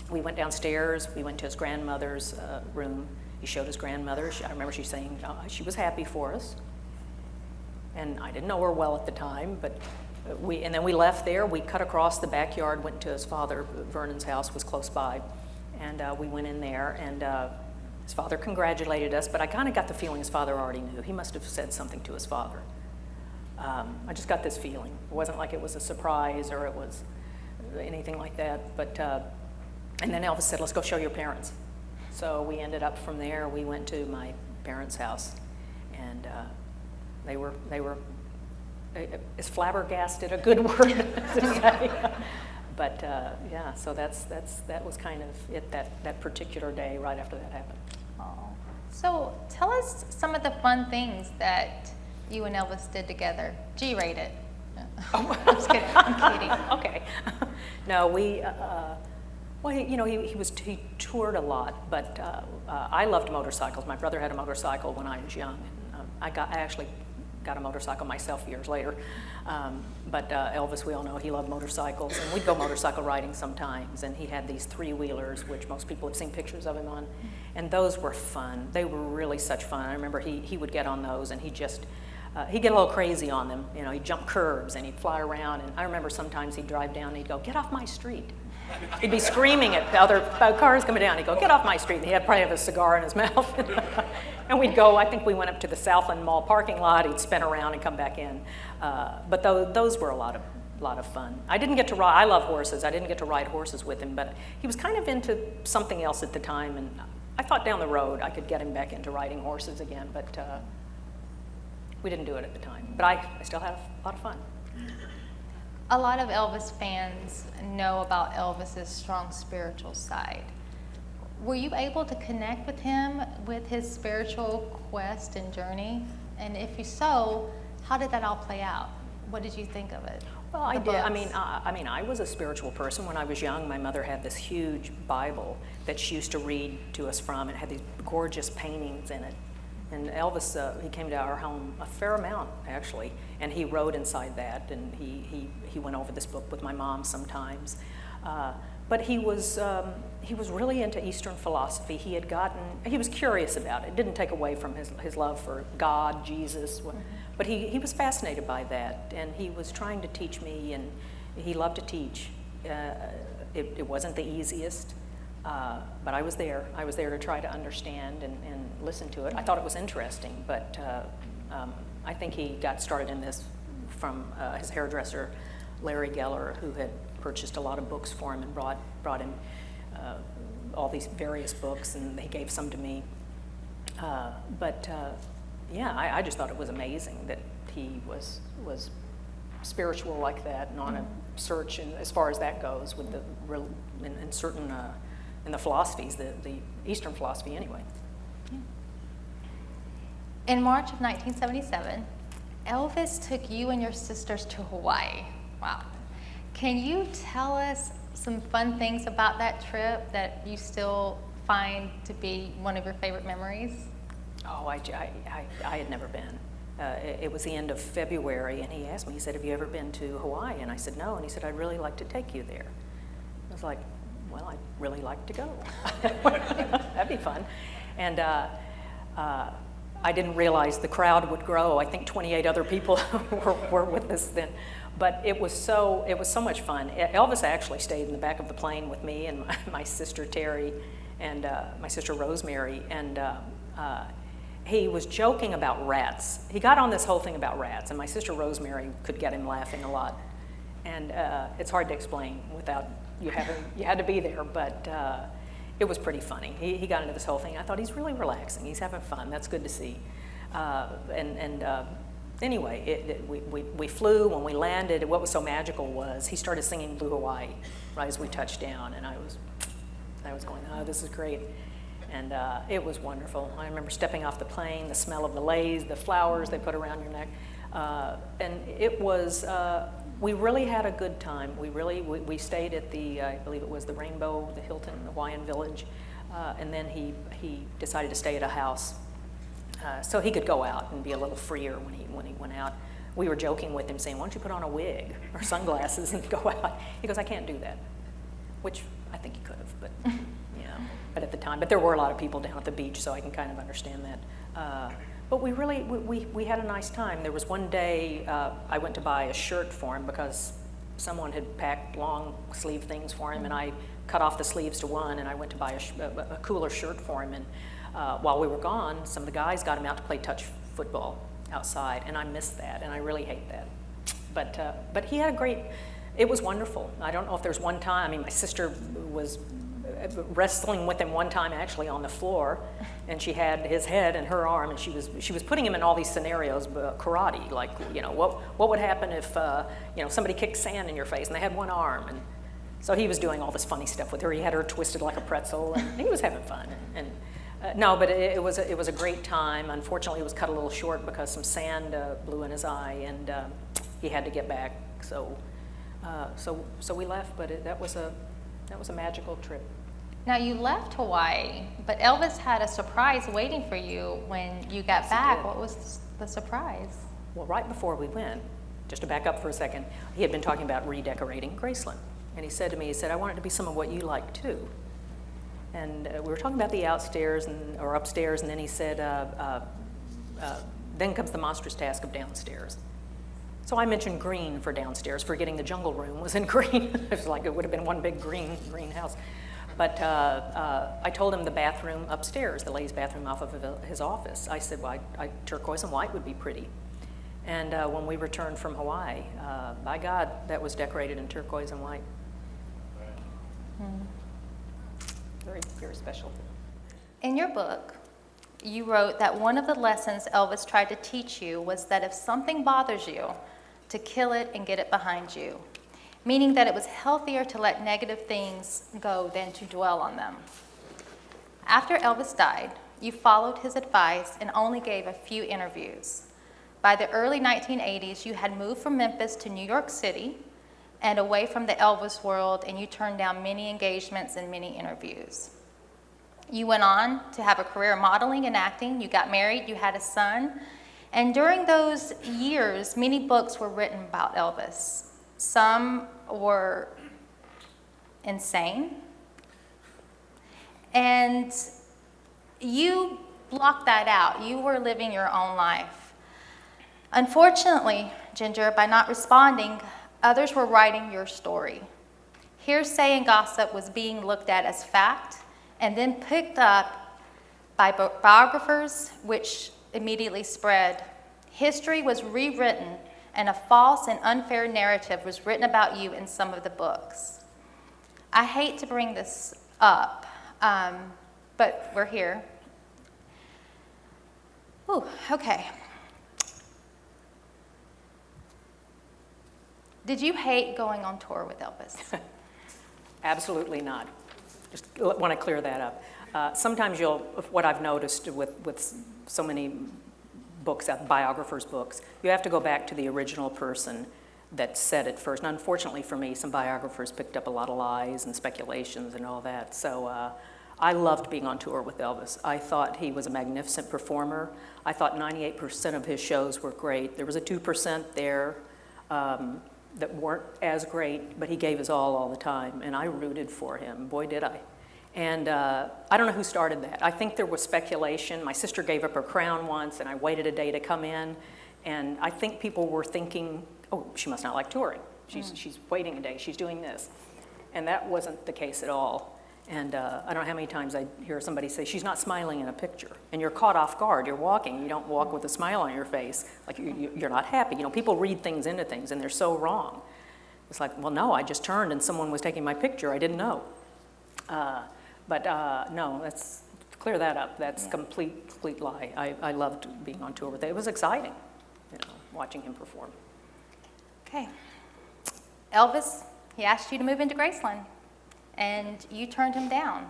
we went downstairs, we went to his grandmother's room. He showed his grandmother. I remember she saying she was happy for us. And I didn't know her well at the time, but and then we left there. We cut across the backyard, went to his father. Vernon's house was close by. And we went in there, and his father congratulated us, but I kind of got the feeling his father already knew. He must have said something to his father. I just got this feeling. It wasn't like it was a surprise or it was anything like that, but and then Elvis said, let's go show your parents. So we ended up from there, we went to my parents' house, and they were is flabbergasted a good word to say? But yeah, so that was kind of it that particular day right after that happened. Oh. So tell us some of the fun things that you and Elvis did together. G-rate it. Oh. I'm just kidding. I'm kidding. Okay. No, we. Well, he toured a lot, but I loved motorcycles. My brother had a motorcycle when I was young. And, I actually got a motorcycle myself years later. But Elvis, we all know, he loved motorcycles, and we'd go motorcycle riding sometimes. And he had these three-wheelers, which most people have seen pictures of him on, and those were fun. They were really such fun. I remember he would get on those, and he'd get a little crazy on them. You know, he'd jump curbs and he'd fly around. And I remember sometimes he'd drive down and he'd go, "Get off my street." He'd be screaming at the other cars coming down. He'd go, "Get off my street." And he'd probably have a cigar in his mouth. And we'd go, I think we went up to the Southland Mall parking lot. He'd spin around and come back in. But those were a lot of fun. I didn't get to ride, I love horses. I didn't get to ride horses with him, but he was kind of into something else at the time. And I thought down the road I could get him back into riding horses again, but we didn't do it at the time. But I still had a lot of fun. A lot of Elvis fans know about Elvis's strong spiritual side. Were you able to connect with him with his spiritual quest and journey? And if you so, how did that all play out? What did you think of it? Well, I did. I mean, I was a spiritual person when I was young. My mother had this huge Bible that she used to read to us from. It had these gorgeous paintings in it. And Elvis, he came to our home a fair amount, actually, and he wrote inside that, and he went over this book with my mom sometimes. But he was really into Eastern philosophy. He was curious about it. It didn't take away from his love for God, Jesus, but he was fascinated by that, and he was trying to teach me, and he loved to teach. It wasn't the easiest. But I was there. I was there to try to understand and listen to it. I thought it was interesting, but I think he got started in this from his hairdresser, Larry Geller, who had purchased a lot of books for him and brought him all these various books, and he gave some to me. Yeah, I just thought it was amazing that he was spiritual like that and on search as far as that goes with the in certain in the philosophies, the Eastern philosophy anyway. In March of 1977, Elvis took you and your sisters to Hawaii. Wow. Can you tell us some fun things about that trip that you still find to be one of your favorite memories? Oh, I had never been. It was the end of February, and he asked me, he said, have you ever been to Hawaii? And I said, no. And he said, I'd really like to take you there. I was like, well, I'd really like to go. That'd be fun. And I didn't realize the crowd would grow. I think 28 other people were with us then. But it was so much fun. Elvis actually stayed in the back of the plane with me and my sister Terry and my sister Rosemary. And he was joking about rats. He got on this whole thing about rats, and my sister Rosemary could get him laughing a lot. And it's hard to explain without you had to be there, but it was pretty funny. He got into this whole thing. I thought, he's really relaxing. He's having fun. That's good to see. Anyway, we flew. When we landed, what was so magical was he started singing Blue Hawaii right as we touched down, and I was going, oh, this is great. And it was wonderful. I remember stepping off the plane, the smell of the leis, the flowers they put around your neck. And it was, we really had a good time. We stayed at the, I believe it was the Rainbow, the Hilton Hawaiian Village. And then he decided to stay at a house so he could go out and be a little freer when he went out. We were joking with him saying, why don't you put on a wig or sunglasses and go out? He goes, I can't do that, which I think he could have, but but at the time. But there were a lot of people down at the beach, so I can kind of understand that. But we had a nice time. There was one day I went to buy a shirt for him because someone had packed long sleeve things for him, and I cut off the sleeves to one, and I went to buy a cooler shirt for him. And while we were gone, some of the guys got him out to play touch football outside, and I missed that, and I really hate that. But he had a great, it was wonderful. I don't know if there's one time, I mean, my sister was wrestling with him one time actually on the floor, and she had his head in her arm, and she was putting him in all these scenarios, karate, like, what would happen if somebody kicked sand in your face and they had one arm, and so he was doing all this funny stuff with her. He had her twisted like a pretzel, and he was having fun. No, but it was a great time. Unfortunately, it was cut a little short because some sand blew in his eye, and he had to get back. So we left, but that was a magical trip. Now, you left Hawaii, but Elvis had a surprise waiting for you when you got back. What was the surprise? Well, right before we went, just to back up for a second, he had been talking about redecorating Graceland. And he said to me, I want it to be some of what you like too. And we were talking about the upstairs, and then he said, then comes the monstrous task of downstairs. So I mentioned green for downstairs, forgetting the jungle room was in green. It was like it would have been one big green house. But I told him the bathroom upstairs, the ladies' bathroom off of his office. I said, well, turquoise and white would be pretty. And when we returned from Hawaii, by God, that was decorated in turquoise and white. Very, very special. In your book, you wrote that one of the lessons Elvis tried to teach you was that if something bothers you, to kill it and get it behind you, meaning that it was healthier to let negative things go than to dwell on them. After Elvis died, you followed his advice and only gave a few interviews. By the early 1980s, you had moved from Memphis to New York City and away from the Elvis world, and you turned down many engagements and many interviews. You went on to have a career modeling and acting. You got married, you had a son, and during those years, many books were written about Elvis. Some were insane, and you blocked that out. You were living your own life. Unfortunately, Ginger, by not responding, others were writing your story. Hearsay and gossip was being looked at as fact and then picked up by biographers, which immediately spread. History was rewritten, and a false and unfair narrative was written about you in some of the books. I hate to bring this up, but we're here. Ooh, okay. Did you hate going on tour with Elvis? Absolutely not. Just want to clear that up. Sometimes what I've noticed with so many books, biographies' books, you have to go back to the original person that said it first. And unfortunately for me, some biographers picked up a lot of lies and speculations and all that. So I loved being on tour with Elvis. I thought he was a magnificent performer. I thought 98% of his shows were great. There was a 2% there that weren't as great, but he gave his all the time, and I rooted for him. Boy, did I. And I don't know who started that. I think there was speculation. My sister gave up her crown once, and I waited a day to come in, and I think people were thinking, oh, she must not like touring. She's waiting a day, she's doing this. And that wasn't the case at all. And I don't know how many times I hear somebody say, she's not smiling in a picture. And you're caught off guard. You're walking. You don't walk with a smile on your face. Like you're not happy. You know, people read things into things, and they're so wrong. It's like, well, no, I just turned, and someone was taking my picture. I didn't know. But no, let's clear that up. That's complete lie. I loved being on tour with him. It was exciting, you know, watching him perform. Okay. Elvis, he asked you to move into Graceland, and you turned him down.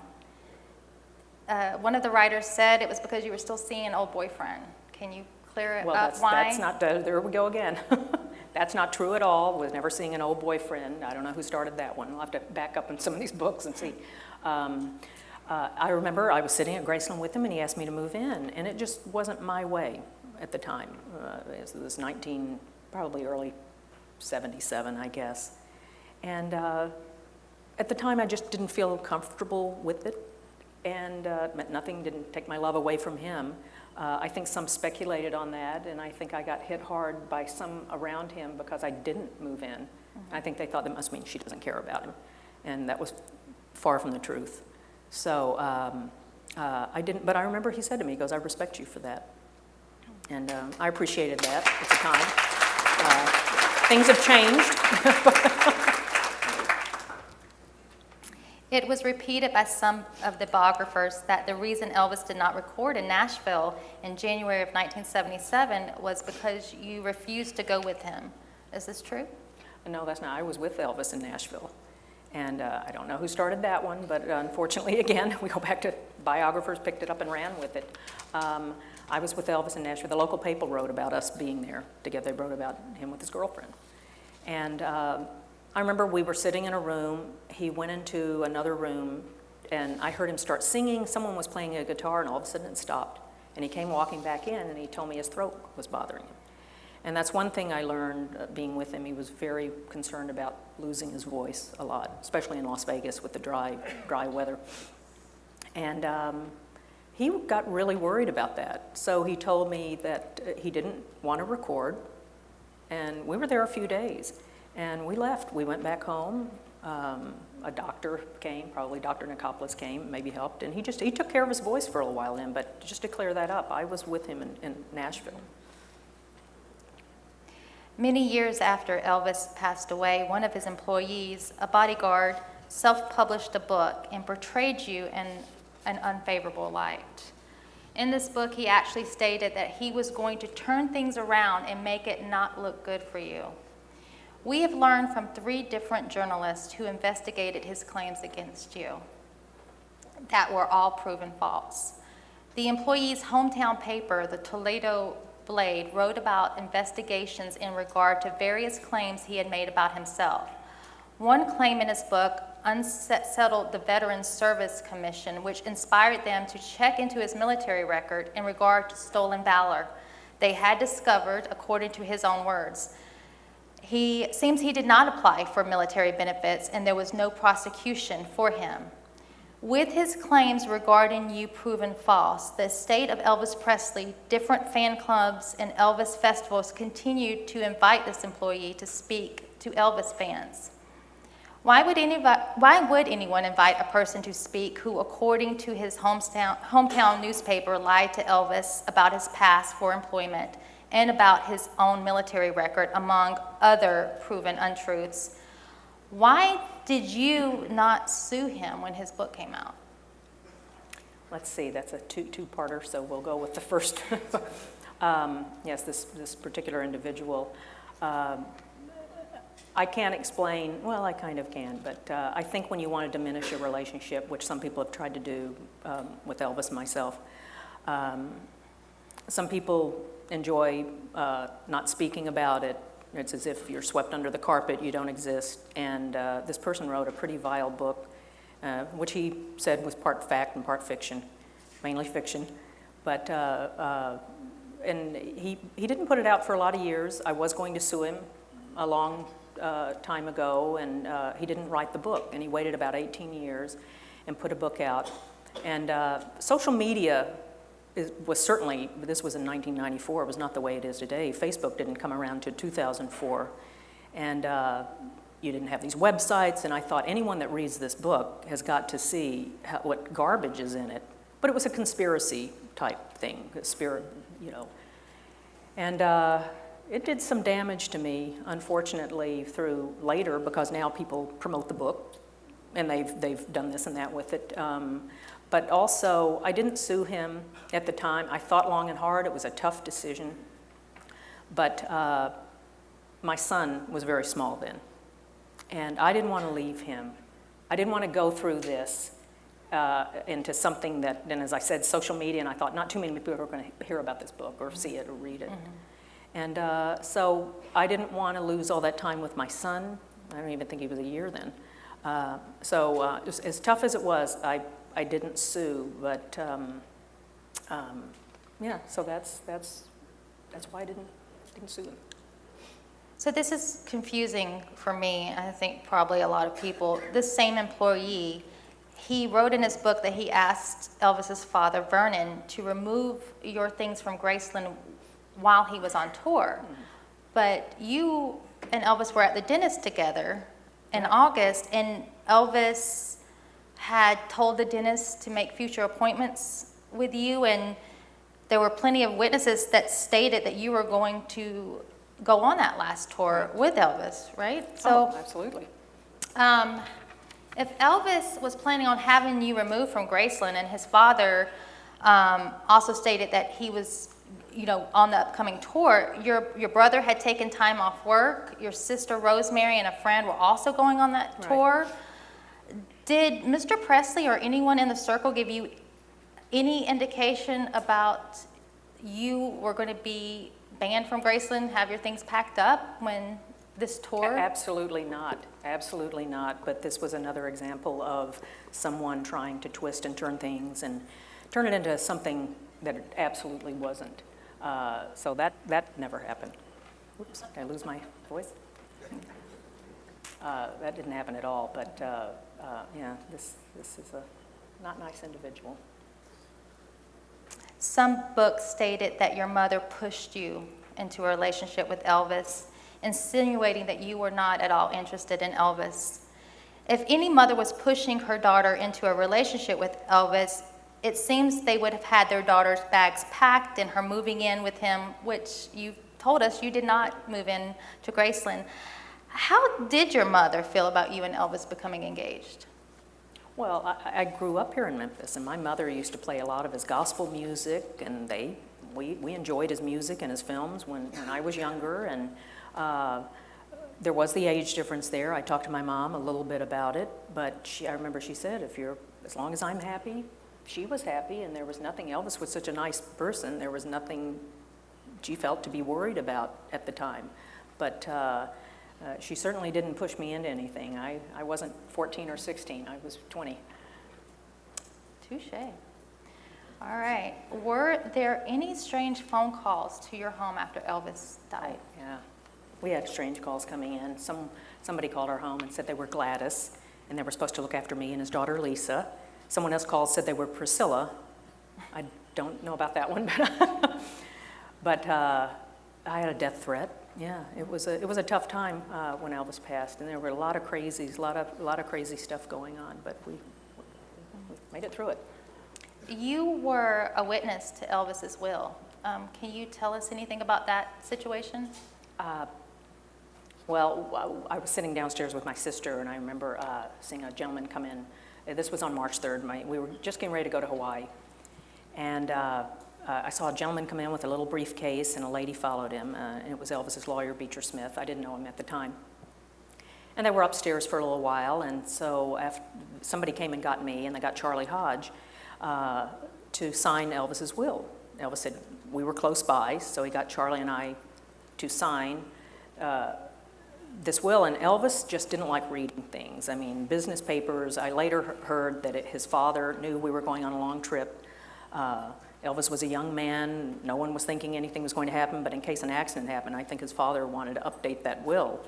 One of the writers said it was because you were still seeing an old boyfriend. Can you clear it up? Why? That's not, there we go again. That's not true at all. Was never seeing an old boyfriend. I don't know who started that one. I'll have to back up in some of these books and see. I remember I was sitting at Graceland with him, and he asked me to move in, and it just wasn't my way at the time. It was probably early 77, I guess. And at the time, I just didn't feel comfortable with it, and it meant nothing, didn't take my love away from him. I think some speculated on that, and I think I got hit hard by some around him because I didn't move in. Mm-hmm. I think they thought that must mean she doesn't care about him, and that was far from the truth. So I didn't, but I remember he said to me, he goes, I respect you for that. And I appreciated that at the time. Things have changed. It was repeated by some of the biographers that the reason Elvis did not record in Nashville in January of 1977 was because you refused to go with him. Is this true? No, that's not. I was with Elvis in Nashville. And I don't know who started that one, but unfortunately, again, we go back to biographers picked it up and ran with it. I was with Elvis in Nashville. The local paper wrote about us being there together. They wrote about him with his girlfriend. And I remember we were sitting in a room. He went into another room, and I heard him start singing. Someone was playing a guitar, and all of a sudden it stopped. And he came walking back in, and he told me his throat was bothering him. And that's one thing I learned being with him. He was very concerned about losing his voice a lot, especially in Las Vegas with the dry weather. And he got really worried about that. So he told me that he didn't want to record. And we were there a few days. And we left. We went back home. A doctor came, probably Dr. Nicopoulos came, maybe helped. And he took care of his voice for a while then. But just to clear that up, I was with him in Nashville. Many years after Elvis passed away, one of his employees, a bodyguard, self-published a book and portrayed you in an unfavorable light. In this book, he actually stated that he was going to turn things around and make it not look good for you. We have learned from 3 different journalists who investigated his claims against you that were all proven false. The employee's hometown paper, the Toledo Blade, wrote about investigations in regard to various claims he had made about himself. One claim in his book unsettled the Veterans Service Commission, which inspired them to check into his military record in regard to stolen valor. They had discovered, according to his own words, he did not apply for military benefits, and there was no prosecution for him. With his claims regarding you proven false, the estate of Elvis Presley, different fan clubs, and Elvis festivals continued to invite this employee to speak to Elvis fans. Why would anyone invite a person to speak who, according to his hometown newspaper, lied to Elvis about his past for employment and about his own military record, among other proven untruths? Why did you not sue him when his book came out? Let's see, that's a two-parter, so we'll go with the first. Yes, this particular individual. I can't explain, well, I kind of can, but I think when you want to diminish a relationship, which some people have tried to do with Elvis and myself, some people enjoy not speaking about it. It's as if you're swept under the carpet, you don't exist. And this person wrote a pretty vile book, which he said was part fact and part fiction, mainly fiction. But, and he didn't put it out for a lot of years. I was going to sue him a long time ago, and he didn't write the book. And he waited about 18 years and put a book out. And social media was certainly, this was in 1994, it was not the way it is today. Facebook didn't come around to 2004. And you didn't have these websites, and I thought anyone that reads this book has got to see what garbage is in it. But it was a conspiracy type thing, you know. And it did some damage to me, unfortunately, through later, because now people promote the book, and they've done this and that with it. But also, I didn't sue him at the time. I thought long and hard. It was a tough decision. But my son was very small then, and I didn't want to leave him. I didn't want to go through this into something that, then as I said, social media, and I thought not too many people are going to hear about this book or see it or read it. And so I didn't want to lose all that time with my son. I don't even think he was a year then. So as tough as it was, I didn't sue, but yeah, so that's why I didn't sue him. So this is confusing for me, I think probably a lot of people. This same employee, he wrote in his book that he asked Elvis's father, Vernon, to remove your things from Graceland while he was on tour. But you and Elvis were at the dentist together in August, and Elvis had told the dentist to make future appointments with you, and there were plenty of witnesses that stated that you were going to go on that last tour with Elvis, right? So, absolutely. If Elvis was planning on having you removed from Graceland, and his father also stated that he was, you know, on the upcoming tour, your brother had taken time off work, your sister Rosemary and a friend were also going on that tour. Did Mr. Presley or anyone in the circle give you any indication about you were going to be banned from Graceland, have your things packed up when this tour? Absolutely not. Absolutely not. But this was another example of someone trying to twist and turn things and turn it into something that it absolutely wasn't. So that never happened. Oops, did I lose my voice? That didn't happen at all. But yeah, this is a not nice individual. Some books stated that your mother pushed you into a relationship with Elvis, insinuating that you were not at all interested in Elvis. If any mother was pushing her daughter into a relationship with Elvis, it seems they would have had their daughter's bags packed and her moving in with him, which you told us you did not move in to Graceland. How did your mother feel about you and Elvis becoming engaged? Well, I grew up here in Memphis, and my mother used to play a lot of his gospel music, and we enjoyed his music and his films when I was younger, and there was the age difference there. I talked to my mom a little bit about it, but I remember she said, as long as I'm happy, she was happy, and there was nothing. Elvis was such a nice person, there was nothing she felt to be worried about at the time. But she certainly didn't push me into anything. I wasn't 14 or 16, I was 20. Touché. All right. Were there any strange phone calls to your home after Elvis died? Yeah. We had strange calls coming in. Somebody called our home and said they were Gladys, and they were supposed to look after me and his daughter Lisa. Someone else called, said they were Priscilla. I don't know about that one, but I had a death threat. Yeah, it was a tough time when Elvis passed, and there were a lot of crazies, a lot of crazy stuff going on, but we made it through it. You were a witness to Elvis's will. Can you tell us anything about that situation? Well, I was sitting downstairs with my sister, and I remember seeing a gentleman come in. This was on March 3rd. We were just getting ready to go to Hawaii, and I saw a gentleman come in with a little briefcase, and a lady followed him, and it was Elvis's lawyer, Beecher Smith. I didn't know him at the time. And they were upstairs for a little while, and so after, somebody came and got me, and they got Charlie Hodge to sign Elvis's will. Elvis said we were close by, so he got Charlie and I to sign this will, and Elvis just didn't like reading things. I mean, business papers. I later heard that his father knew we were going on a long trip. Elvis was a young man. No one was thinking anything was going to happen, but in case an accident happened, I think his father wanted to update that will.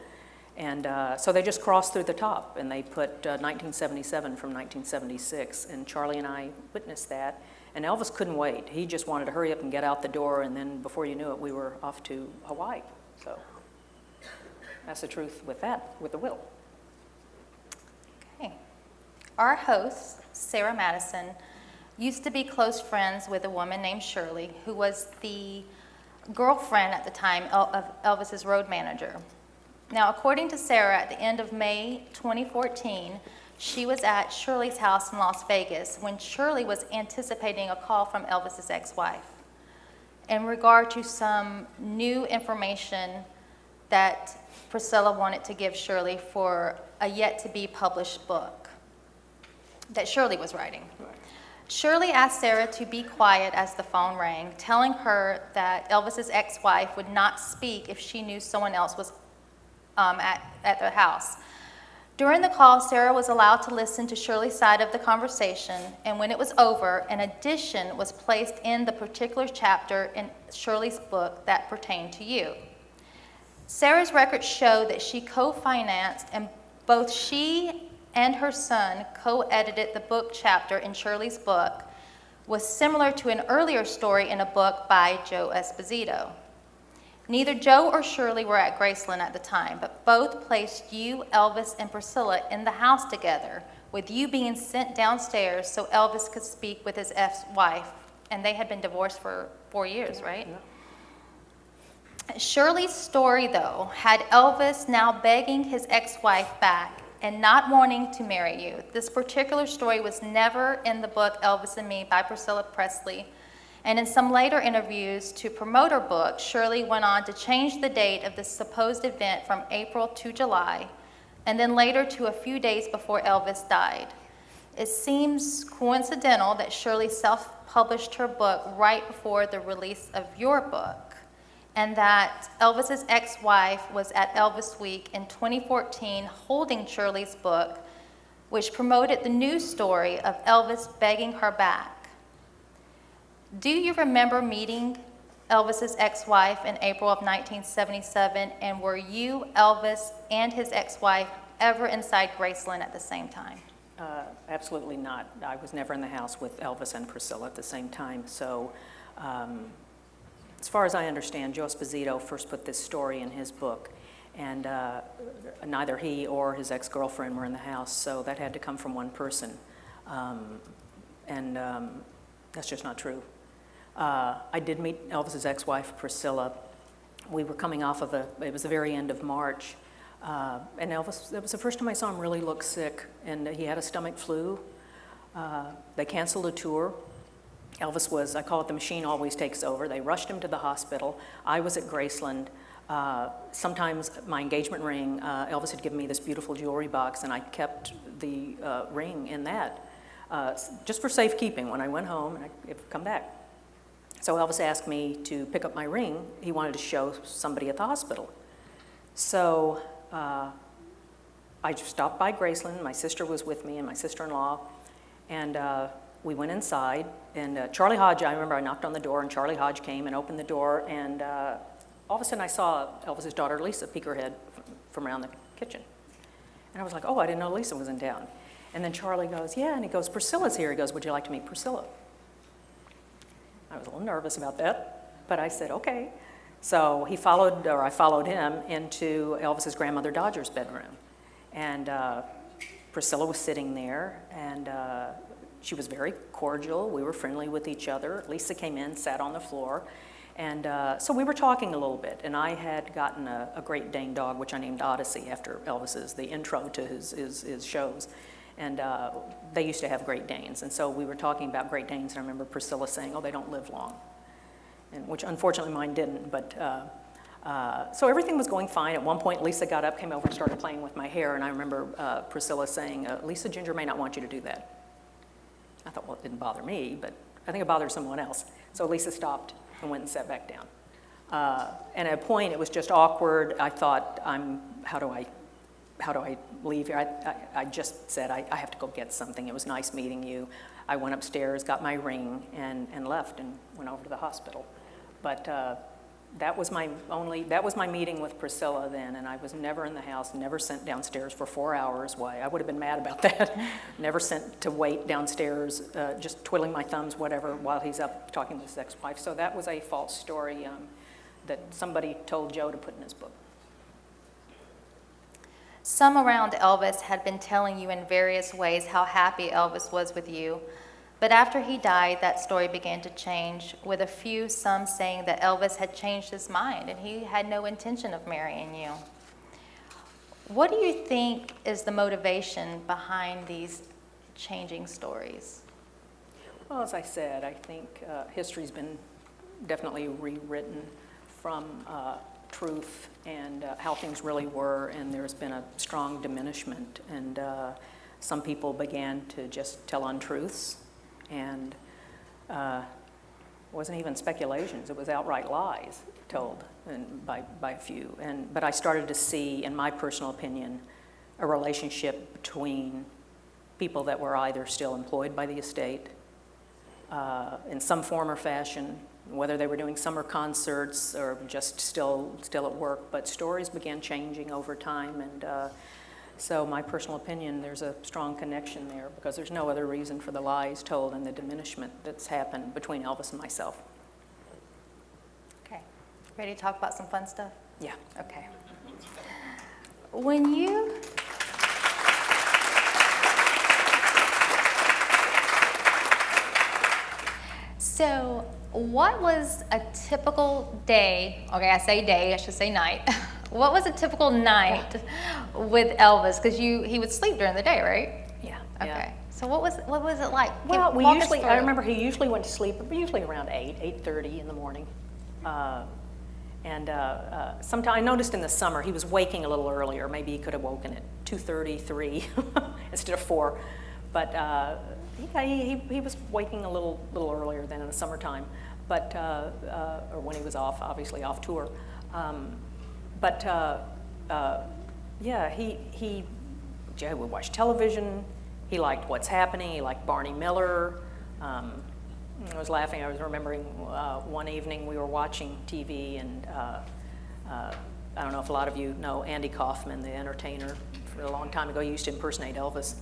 And so they just crossed through the top, and they put 1977 from 1976, and Charlie and I witnessed that. And Elvis couldn't wait. He just wanted to hurry up and get out the door, and then before you knew it, we were off to Hawaii. So that's the truth with that, with the will. Okay. Our host, Sarah Madison, used to be close friends with a woman named Shirley, who was the girlfriend at the time of Elvis's road manager. Now, according to Sarah, at the end of May 2014, she was at Shirley's house in Las Vegas when Shirley was anticipating a call from Elvis's ex-wife in regard to some new information that Priscilla wanted to give Shirley for a yet-to-be-published book that Shirley was writing. Shirley asked Sarah to be quiet as the phone rang, telling her that Elvis's ex-wife would not speak if she knew someone else was at the house. During the call, Sarah was allowed to listen to Shirley's side of the conversation, and when it was over, an addition was placed in the particular chapter in Shirley's book that pertained to you. Sarah's records show that she co-financed, and both she and her son co-edited the book chapter in Shirley's book, was similar to an earlier story in a book by Joe Esposito. Neither Joe or Shirley were at Graceland at the time, but both placed you, Elvis, and Priscilla in the house together, with you being sent downstairs so Elvis could speak with his ex-wife. And they had been divorced for 4 years, right? Yeah. Shirley's story, though, had Elvis now begging his ex-wife back and not wanting to marry you. This particular story was never in the book Elvis and Me by Priscilla Presley. And in some later interviews to promote her book, Shirley went on to change the date of the supposed event from April to July, and then later to a few days before Elvis died. It seems coincidental that Shirley self-published her book right before the release of your book, and that Elvis's ex-wife was at Elvis Week in 2014 holding Shirley's book, which promoted the news story of Elvis begging her back. Do you remember meeting Elvis's ex-wife in April of 1977, and were you, Elvis, and his ex-wife ever inside Graceland at the same time? Absolutely not. I was never in the house with Elvis and Priscilla at the same time. So as far as I understand, Joe Esposito first put this story in his book, and neither he or his ex-girlfriend were in the house, so that had to come from one person. That's just not true. I did meet Elvis's ex-wife, Priscilla. We were coming off of it was the very end of March. And Elvis, that was the first time I saw him really look sick, and he had a stomach flu. They canceled a tour. Elvis was, I call it the machine always takes over. They rushed him to the hospital. I was at Graceland. Sometimes my engagement ring, Elvis had given me this beautiful jewelry box, and I kept the ring in that, just for safekeeping when I went home and I'd come back. So Elvis asked me to pick up my ring. He wanted to show somebody at the hospital. So I just stopped by Graceland. My sister was with me and my sister-in-law, and we went inside. And Charlie Hodge, I remember I knocked on the door, and Charlie Hodge came and opened the door, and all of a sudden I saw Elvis's daughter Lisa peek her head from around the kitchen. And I was like, oh, I didn't know Lisa was in town. And then Charlie goes, yeah, and he goes, Priscilla's here. He goes, would you like to meet Priscilla? I was a little nervous about that, but I said, okay. So I followed him into Elvis's grandmother Dodger's bedroom. And Priscilla was sitting there, and she was very cordial. We were friendly with each other. Lisa came in, sat on the floor, and so we were talking a little bit. And I had gotten a Great Dane dog, which I named Odyssey after Elvis's, the intro to his shows. And they used to have Great Danes. And so we were talking about Great Danes, and I remember Priscilla saying, oh, they don't live long, and which unfortunately mine didn't. But So everything was going fine. At one point, Lisa got up, came over, and started playing with my hair, and I remember Priscilla saying, Lisa, Ginger may not want you to do that. I thought, well, it didn't bother me, but I think it bothered someone else. So Lisa stopped and went and sat back down. And at a point, it was just awkward. I thought, how do I leave here? I just said, I have to go get something. It was nice meeting you. I went upstairs, got my ring, and left and went over to the hospital. But that was my meeting with Priscilla then, and I was never in the house, never sent downstairs for 4 hours. Why? I would have been mad about that. Never sent to wait downstairs, just twiddling my thumbs, whatever, while he's up talking to his ex-wife. So that was a false story that somebody told Joe to put in his book. Some around Elvis had been telling you in various ways how happy Elvis was with you. But after he died, that story began to change, with some saying that Elvis had changed his mind and he had no intention of marrying you. What do you think is the motivation behind these changing stories? Well, as I said, I think history's been definitely rewritten from truth and how things really were, and there's been a strong diminishment, and some people began to just tell untruths. And it wasn't even speculations, it was outright lies told by a few. But I started to see, in my personal opinion, a relationship between people that were either still employed by the estate in some form or fashion, whether they were doing summer concerts or just still at work, but stories began changing over time, and so my personal opinion, there's a strong connection there because there's no other reason for the lies told and the diminishment that's happened between Elvis and myself. Okay. Ready to talk about some fun stuff? Yeah. Okay. When you... So, what was a typical day, okay, I say day, I should say night. What was a typical night with Elvis? Because he would sleep during the day, right? Yeah. Okay. Yeah. So what was it like? Well, I remember he usually went to sleep usually around 8:30 in the morning. Sometimes I noticed in the summer he was waking a little earlier. Maybe he could have woken at 2:30, 3 instead of 4. But he was waking a little earlier than in the summertime. But or when he was obviously off tour. Joe would watch television. He liked What's Happening. He liked Barney Miller. I was laughing. I was remembering one evening we were watching TV, and I don't know if a lot of you know Andy Kaufman, the entertainer. For a long time ago, he used to impersonate Elvis.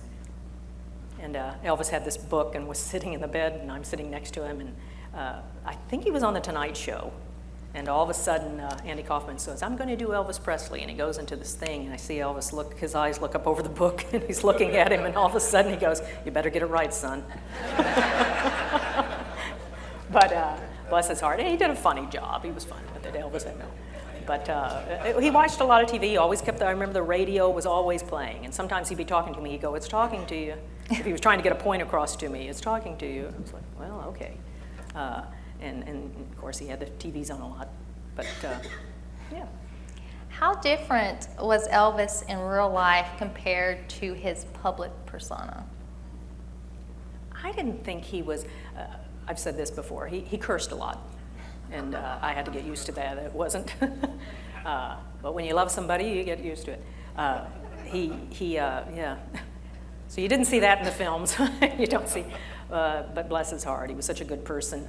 And Elvis had this book and was sitting in the bed, and I'm sitting next to him, and I think he was on The Tonight Show. And all of a sudden, Andy Kaufman says, "I'm going to do Elvis Presley." And he goes into this thing, and I see Elvis his eyes look up over the book, and he's looking at him, and all of a sudden he goes, "You better get it right, son." But bless his heart. And he did a funny job. He was funny with it, Elvis, I know. But he watched a lot of TV. He always I remember the radio was always playing. And sometimes he'd be talking to me. He'd go, "It's talking to you." If he was trying to get a point across to me, "It's talking to you." I was like, well, okay. And of course, he had the TVs on a lot. But, yeah. How different was Elvis in real life compared to his public persona? I didn't think he was, I've said this before, he cursed a lot. And I had to get used to that. It wasn't, but when you love somebody, you get used to it. Yeah. So you didn't see that in the films. You don't see, but bless his heart, he was such a good person.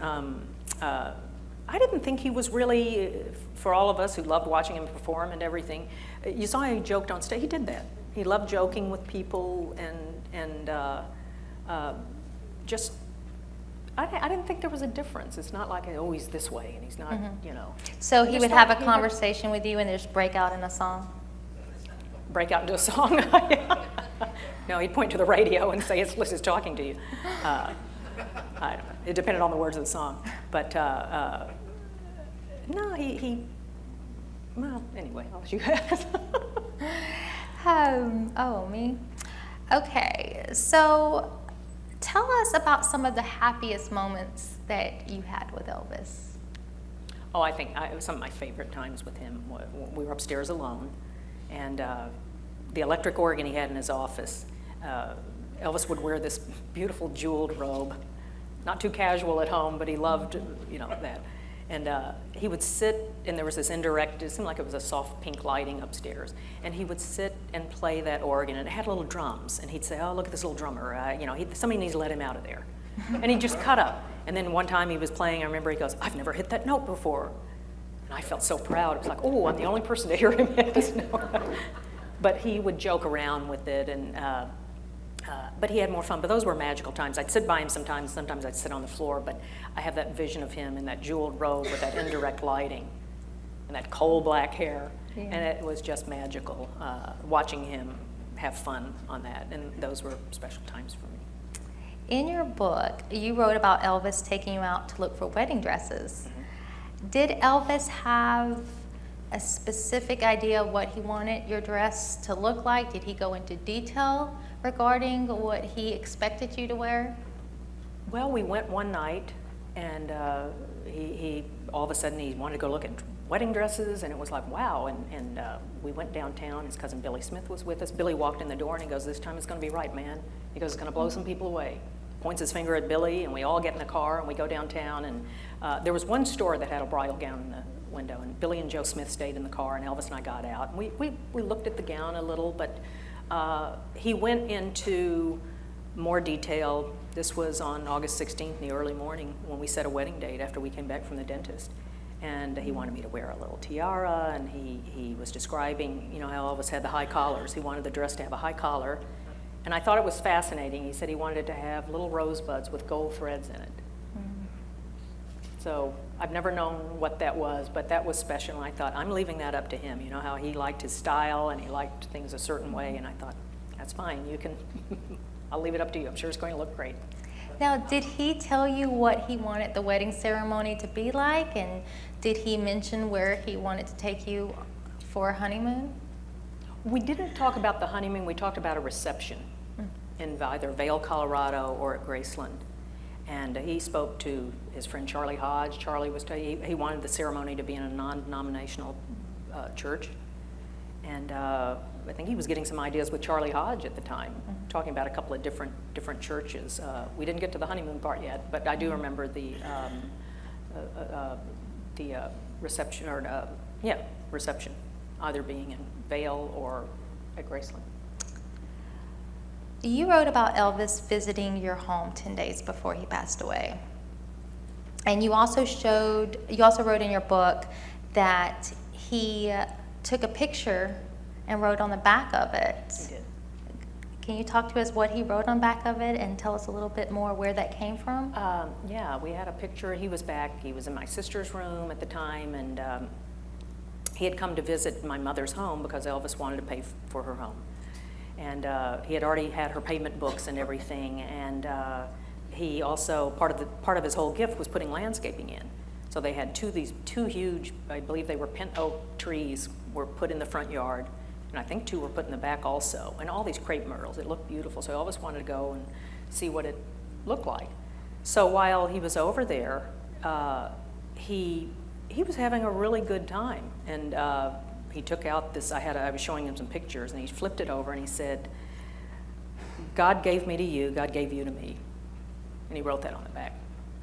I didn't think he was really, for all of us who loved watching him perform and everything, you saw he joked on stage. He did that. He loved joking with people and just, I didn't think there was a difference. It's not like, oh, he's this way and he's not, you know. So he would have a conversation with you and just break out in a song? Break out into a song? No, he'd point to the radio and say, "It's talking to you." I don't know. It depended on the words of the song. But no, well, anyway, I'll let you guys. Me? Okay, so tell us about some of the happiest moments that you had with Elvis. Oh, I think some of my favorite times with him, we were upstairs alone, and the electric organ he had in his office, Elvis would wear this beautiful jeweled robe, not too casual at home, but he loved, that. And he would sit, and there was this indirect, it seemed like it was a soft pink lighting upstairs, and he would sit and play that organ, and it had little drums, and he'd say, oh, look at this little drummer, somebody needs to let him out of there. And he'd just cut up. And then one time he was playing, I remember he goes, I've never hit that note before. And I felt so proud. It was like, oh, I'm the only person to hear him hit this note. But he would joke around with it, and but he had more fun. But those were magical times. I'd sit by him sometimes I'd sit on the floor, but I have that vision of him in that jeweled robe with that indirect lighting and that coal black hair. Yeah. And it was just magical, watching him have fun on that. And those were special times for me. In your book, you wrote about Elvis taking you out to look for wedding dresses. Mm-hmm. Did Elvis have a specific idea of what he wanted your dress to look like? Did he go into detail regarding what he expected you to wear? Well, we went one night, and he all of a sudden he wanted to go look at wedding dresses, and it was like, wow. And we went downtown. His cousin Billy Smith was with us. Billy walked in the door, and he goes, this time it's going to be right, man. He goes, it's going to blow some people away. Points his finger at Billy, and we all get in the car, and we go downtown. And there was one store that had a bridal gown in the window, and Billy and Joe Smith stayed in the car, and Elvis and I got out. And we looked at the gown a little, but he went into more detail. This was on August 16th in the early morning when we set a wedding date after we came back from the dentist. And he wanted me to wear a little tiara, and he was describing, how Elvis had the high collars. He wanted the dress to have a high collar. And I thought it was fascinating. He said he wanted it to have little rosebuds with gold threads in it. Mm-hmm. So I've never known what that was, but that was special. And I thought, I'm leaving that up to him. You know how he liked his style and he liked things a certain way. And I thought, that's fine. You can, I'll leave it up to you. I'm sure it's going to look great. Now, did he tell you what he wanted the wedding ceremony to be like? And did he mention where he wanted to take you for a honeymoon? We didn't talk about the honeymoon. We talked about a reception in either Vail, Colorado, or at Graceland. And he spoke to his friend Charlie Hodge. Charlie was he wanted the ceremony to be in a non-denominational church. And I think he was getting some ideas with Charlie Hodge at the time, talking about a couple of different churches. We didn't get to the honeymoon part yet, but I do remember the reception, reception, either being in Vail or at Graceland. You wrote about Elvis visiting your home 10 days before he passed away. And you also wrote in your book that he took a picture and wrote on the back of it. He did. Can you talk to us what he wrote on the back of it and tell us a little bit more where that came from? Yeah, we had a picture. He was back. He was in my sister's room at the time, and he had come to visit my mother's home because Elvis wanted to pay for her home. And he had already had her payment books and everything, and he also, part of his whole gift was putting landscaping in. So they had two huge, I believe they were pent oak trees were put in the front yard, and I think 2 were put in the back also, and all these crepe myrtles. It looked beautiful, so Elvis wanted to go and see what it looked like. So while he was over there, he was having a really good time, and he took out this, I was showing him some pictures, and he flipped it over and he said, God gave me to you, God gave you to me. And he wrote that on the back.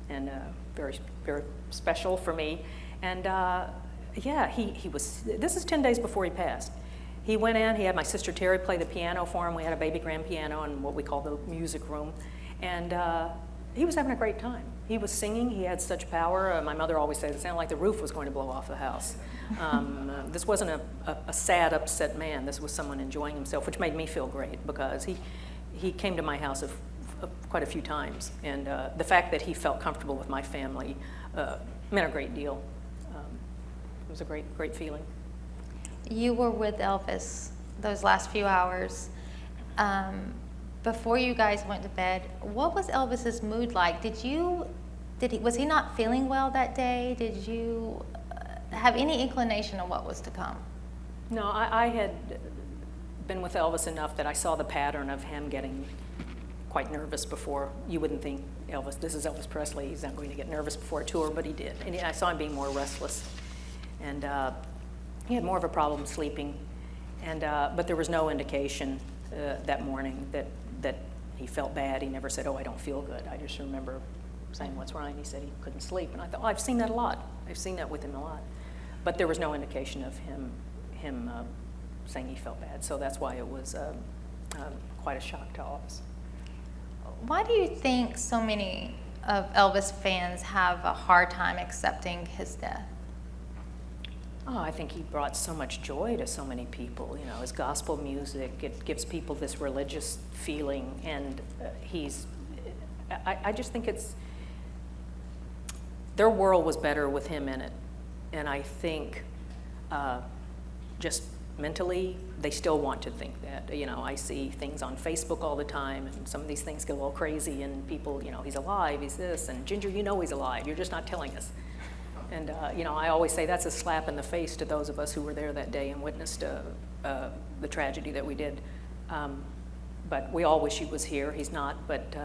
And very, very special for me. And yeah, he was, this is 10 days before he passed. He went in, he had my sister Terry play the piano for him. We had a baby grand piano in what we call the music room. And he was having a great time. He was singing, he had such power. My mother always said it sounded like the roof was going to blow off the house. This wasn't a sad, upset man. This was someone enjoying himself, which made me feel great because he came to my house quite a few times. And the fact that he felt comfortable with my family meant a great deal. It was a great feeling. You were with Elvis those last few hours. Before you guys went to bed, what was Elvis's mood like? Was he not feeling well that day? Did you have any inclination of what was to come? No, I had been with Elvis enough that I saw the pattern of him getting quite nervous before. You wouldn't think this is Elvis Presley, he's not going to get nervous before a tour, but he did. And I saw him being more restless. And he had more of a problem sleeping. And but there was no indication that morning that he felt bad. He never said, "Oh, I don't feel good." I just remember saying, "What's wrong?" He said he couldn't sleep. And I thought, "Oh, I've seen that a lot. I've seen that with him a lot." But there was no indication of him saying he felt bad. So that's why it was quite a shock to all of us. Why do you think so many of Elvis fans have a hard time accepting his death? Oh, I think he brought so much joy to so many people. You know, his gospel music, it gives people this religious feeling, and I just think their world was better with him in it. And I think just mentally, they still want to think that. You know, I see things on Facebook all the time, and some of these things get a little crazy, and people, you know, he's alive, he's this, and Ginger, you know he's alive, you're just not telling us. And, you know, I always say that's a slap in the face to those of us who were there that day and witnessed the tragedy that we did. But we all wish he was here. He's not, but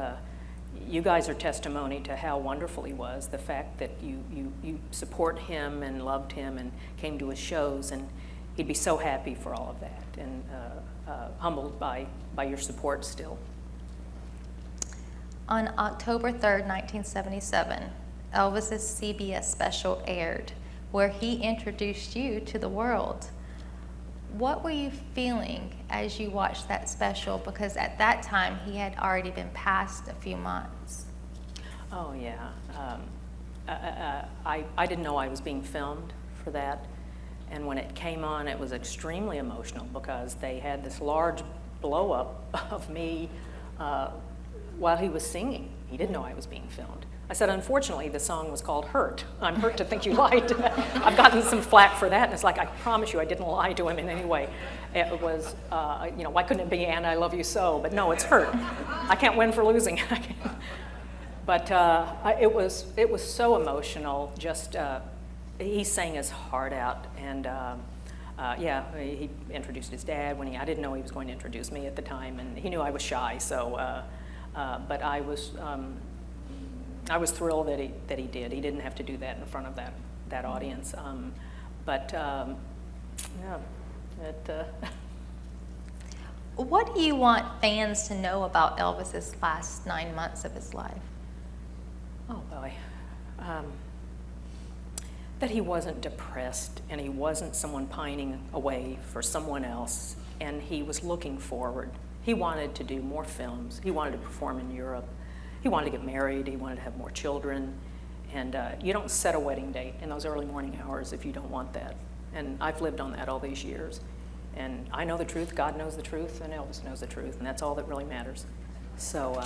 you guys are testimony to how wonderful he was, the fact that you support him and loved him and came to his shows, and he'd be so happy for all of that, and humbled by your support still. On October 3rd, 1977, Elvis's CBS special aired, where he introduced you to the world. What were you feeling as you watched that special? Because at that time, he had already been passed a few months. Oh, yeah. I didn't know I was being filmed for that. And when it came on, it was extremely emotional because they had this large blow-up of me while he was singing. He didn't know I was being filmed. I said, unfortunately, the song was called Hurt. I'm hurt to think you lied to me. I've gotten some flack for that, and it's like, I promise you I didn't lie to him in any way. It was, you know, why couldn't it be "And I Love You So"? But no, it's Hurt. I can't win for losing. But it was so emotional. Just he sang his heart out, and yeah, he introduced his dad when I didn't know he was going to introduce me at the time, and he knew I was shy. So, but I was thrilled that he did. He didn't have to do that in front of that audience. Yeah, What do you want fans to know about Elvis's last 9 months of his life? Oh boy, that he wasn't depressed, and he wasn't someone pining away for someone else, and he was looking forward. He wanted to do more films. He wanted to perform in Europe. He wanted to get married. He wanted to have more children. And you don't set a wedding date in those early morning hours if you don't want that. And I've lived on that all these years. And I know the truth, God knows the truth, and Elvis knows the truth, and that's all that really matters. So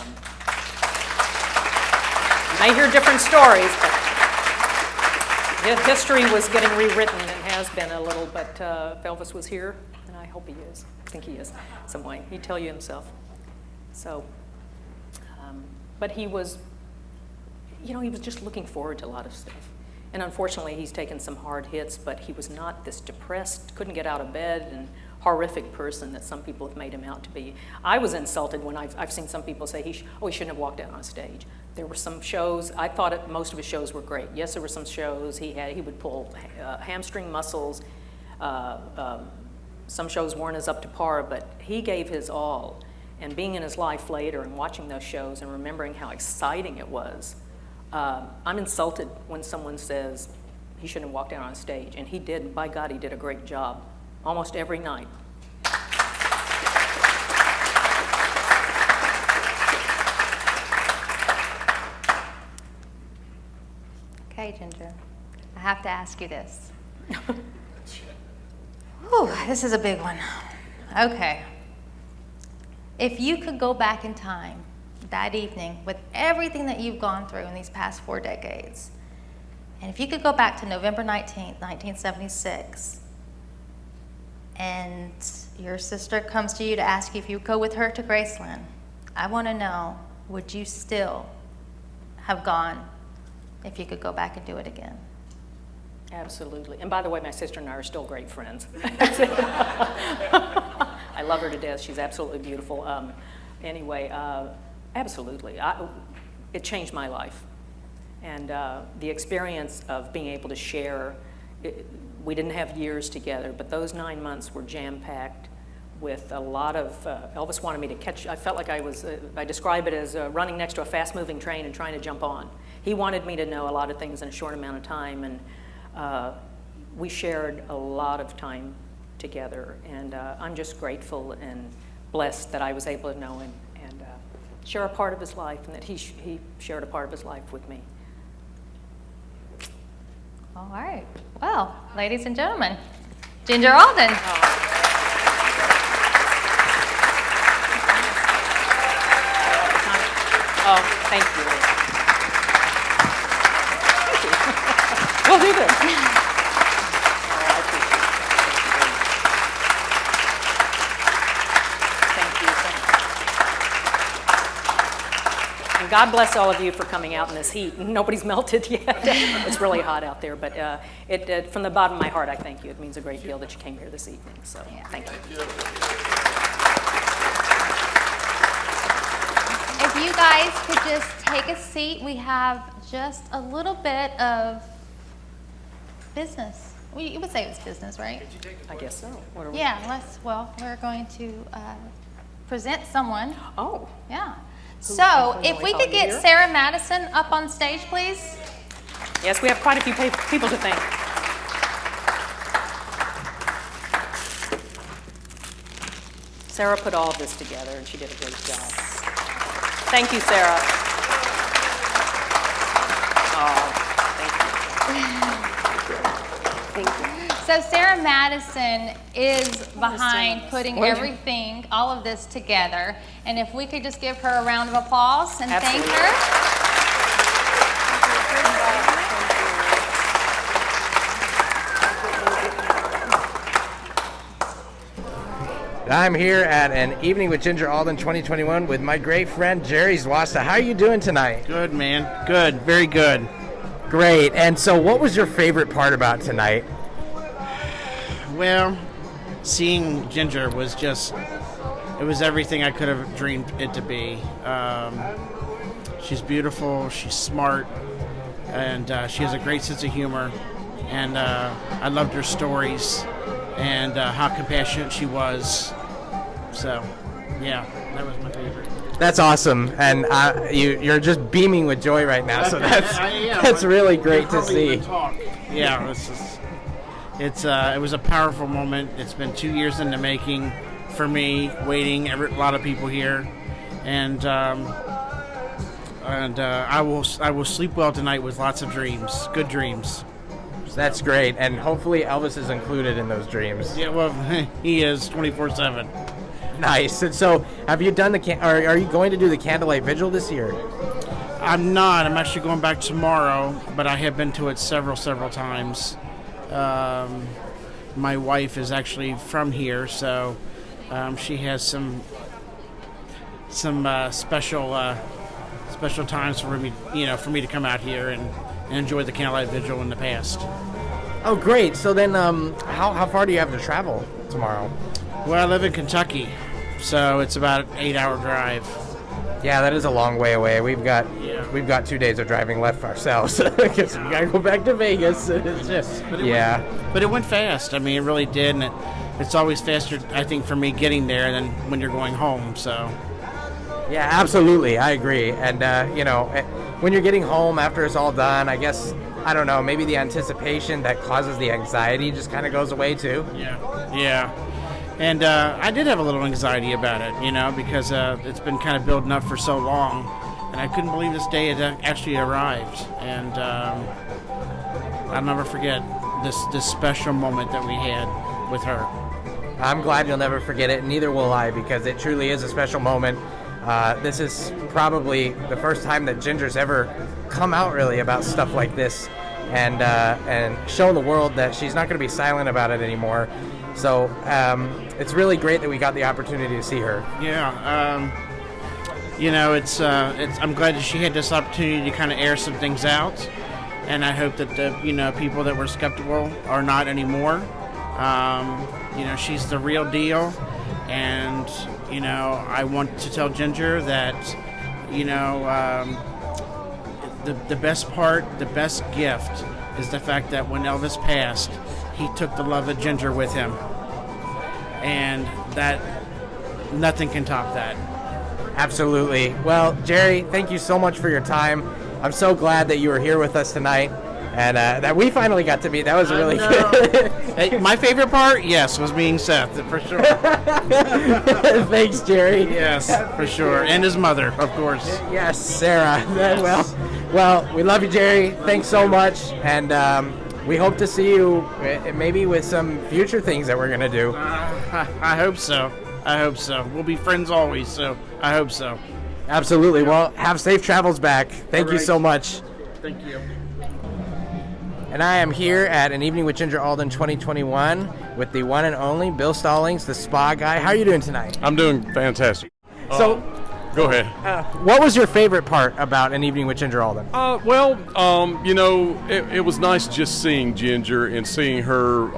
you may hear different stories, but history was getting rewritten and has been a little, but if Elvis was here, and I hope he is, I think he is some way, he'd tell you himself. So, but he was, you know, he was just looking forward to a lot of stuff. And unfortunately, he's taken some hard hits, but he was not this depressed, couldn't get out of bed, and horrific person that some people have made him out to be. I was insulted when I've seen some people say, he shouldn't have walked out on stage. There were some shows, I thought most of his shows were great. Yes, there were some shows he would pull hamstring muscles. Some shows weren't as up to par, but he gave his all. And being in his life later and watching those shows and remembering how exciting it was, I'm insulted when someone says he shouldn't have walked out on stage, and he did. By God, he did a great job almost every night. Okay, Ginger, I have to ask you this. Whew, this is a big one. Okay. If you could go back in time that evening with everything that you've gone through in these past 4 decades, and if you could go back to November 19th, 1976, and your sister comes to you to ask you if you would go with her to Graceland, I want to know, would you still have gone if you could go back and do it again? Absolutely. And by the way, my sister and I are still great friends. I love her to death. She's absolutely beautiful. Anyway, Absolutely. It changed my life. And the experience of being able to share, we didn't have years together, but those 9 months were jam-packed with a lot of, Elvis wanted me to catch, I felt like I describe it as running next to a fast-moving train and trying to jump on. He wanted me to know a lot of things in a short amount of time, and we shared a lot of time together, and I'm just grateful and blessed that I was able to know him and share a part of his life, and that he shared a part of his life with me. All right. Well, ladies and gentlemen, Ginger Alden. Oh, thank you. We'll do this. I appreciate it. Thank you. And God bless all of you for coming out in this heat. Nobody's melted yet. It's really hot out there, but from the bottom of my heart, I thank you. It means a great deal that you came here this evening, so thank you. If you guys could just take a seat, we have just a little bit of business. You would say it was business, right? I guess so. What are we? Yeah, we're going to present someone. Oh. Yeah. So if we could get Sarah Madison up on stage, please. Yes, we have quite a few people to thank. Sarah put all of this together, and she did a great job. Thank you, Sarah. Oh, thank you. So Sarah Madison is behind putting everything, all of this together. And if we could just give her a round of applause and thank her. I'm here at an Evening with Ginger Alden 2021 with my great friend Jerry Zwasta. How are you doing tonight? Good, man. Good. Very good. Great. And so what was your favorite part about tonight? Well, seeing Ginger was just, it was everything I could have dreamed it to be. She's beautiful, she's smart, and she has a great sense of humor. And I loved her stories and how compassionate she was. So, yeah, that was my favorite. That's awesome, and you're just beaming with joy right now. So that's really great to see. Yeah, it was a powerful moment. It's been 2 years in the making for me, waiting. A lot of people here, and I will sleep well tonight with lots of dreams, good dreams. That's great, and hopefully Elvis is included in those dreams. Yeah, well, he is 24/7. Nice. And so, have you done are you going to do the candlelight vigil this year? I'm not. I'm actually going back tomorrow, but I have been to it several times. My wife is actually from here, so she has some special times for me, for me to come out here and enjoy the candlelight vigil in the past. Oh, great. So then, how far do you have to travel tomorrow? Well, I live in Kentucky, so it's about an 8-hour drive. Yeah, that is a long way away. We've got 2 days of driving left for ourselves because we gotta go back to Vegas. It's just, but it went fast. I mean, it really did, and it's always faster, I think, for me getting there than when you're going home. So. Yeah, absolutely. I agree. And when you're getting home after it's all done, I guess, I don't know, maybe the anticipation that causes the anxiety just kind of goes away too. Yeah. And I did have a little anxiety about it, because it's been kind of building up for so long, and I couldn't believe this day had actually arrived. And I'll never forget this special moment that we had with her. I'm glad you'll never forget it, and neither will I, because it truly is a special moment. This is probably the first time that Ginger's ever come out really about stuff like this, and shown the world that she's not going to be silent about it anymore. So it's really great that we got the opportunity to see her. Yeah, I'm glad that she had this opportunity to kind of air some things out, and I hope that the people that were skeptical are not anymore. She's the real deal, and I want to tell Ginger that The best part, the best gift is the fact that when Elvis passed, he took the love of Ginger with him. And that, nothing can top that. Absolutely. Well, Jerry, thank you so much for your time. I'm so glad that you were here with us tonight, and that we finally got to meet. That was really good. Hey, my favorite part, yes, was meeting Seth, for sure. Thanks, Jerry. Yes, for sure. And his mother, of course. Yes, Sarah. Well, we love you, Jerry. Thanks so much, and we hope to see you maybe with some future things that we're going to do. I hope so. We'll be friends always, so I hope so. Absolutely. Well, have safe travels back. Thank you so much. Thank you. And I am here at An Evening with Ginger Alden 2021 with the one and only Bill Stallings, the spa guy. How are you doing tonight? I'm doing fantastic. So, go ahead. What was your favorite part about An Evening with Ginger Alden? It was nice just seeing Ginger and seeing her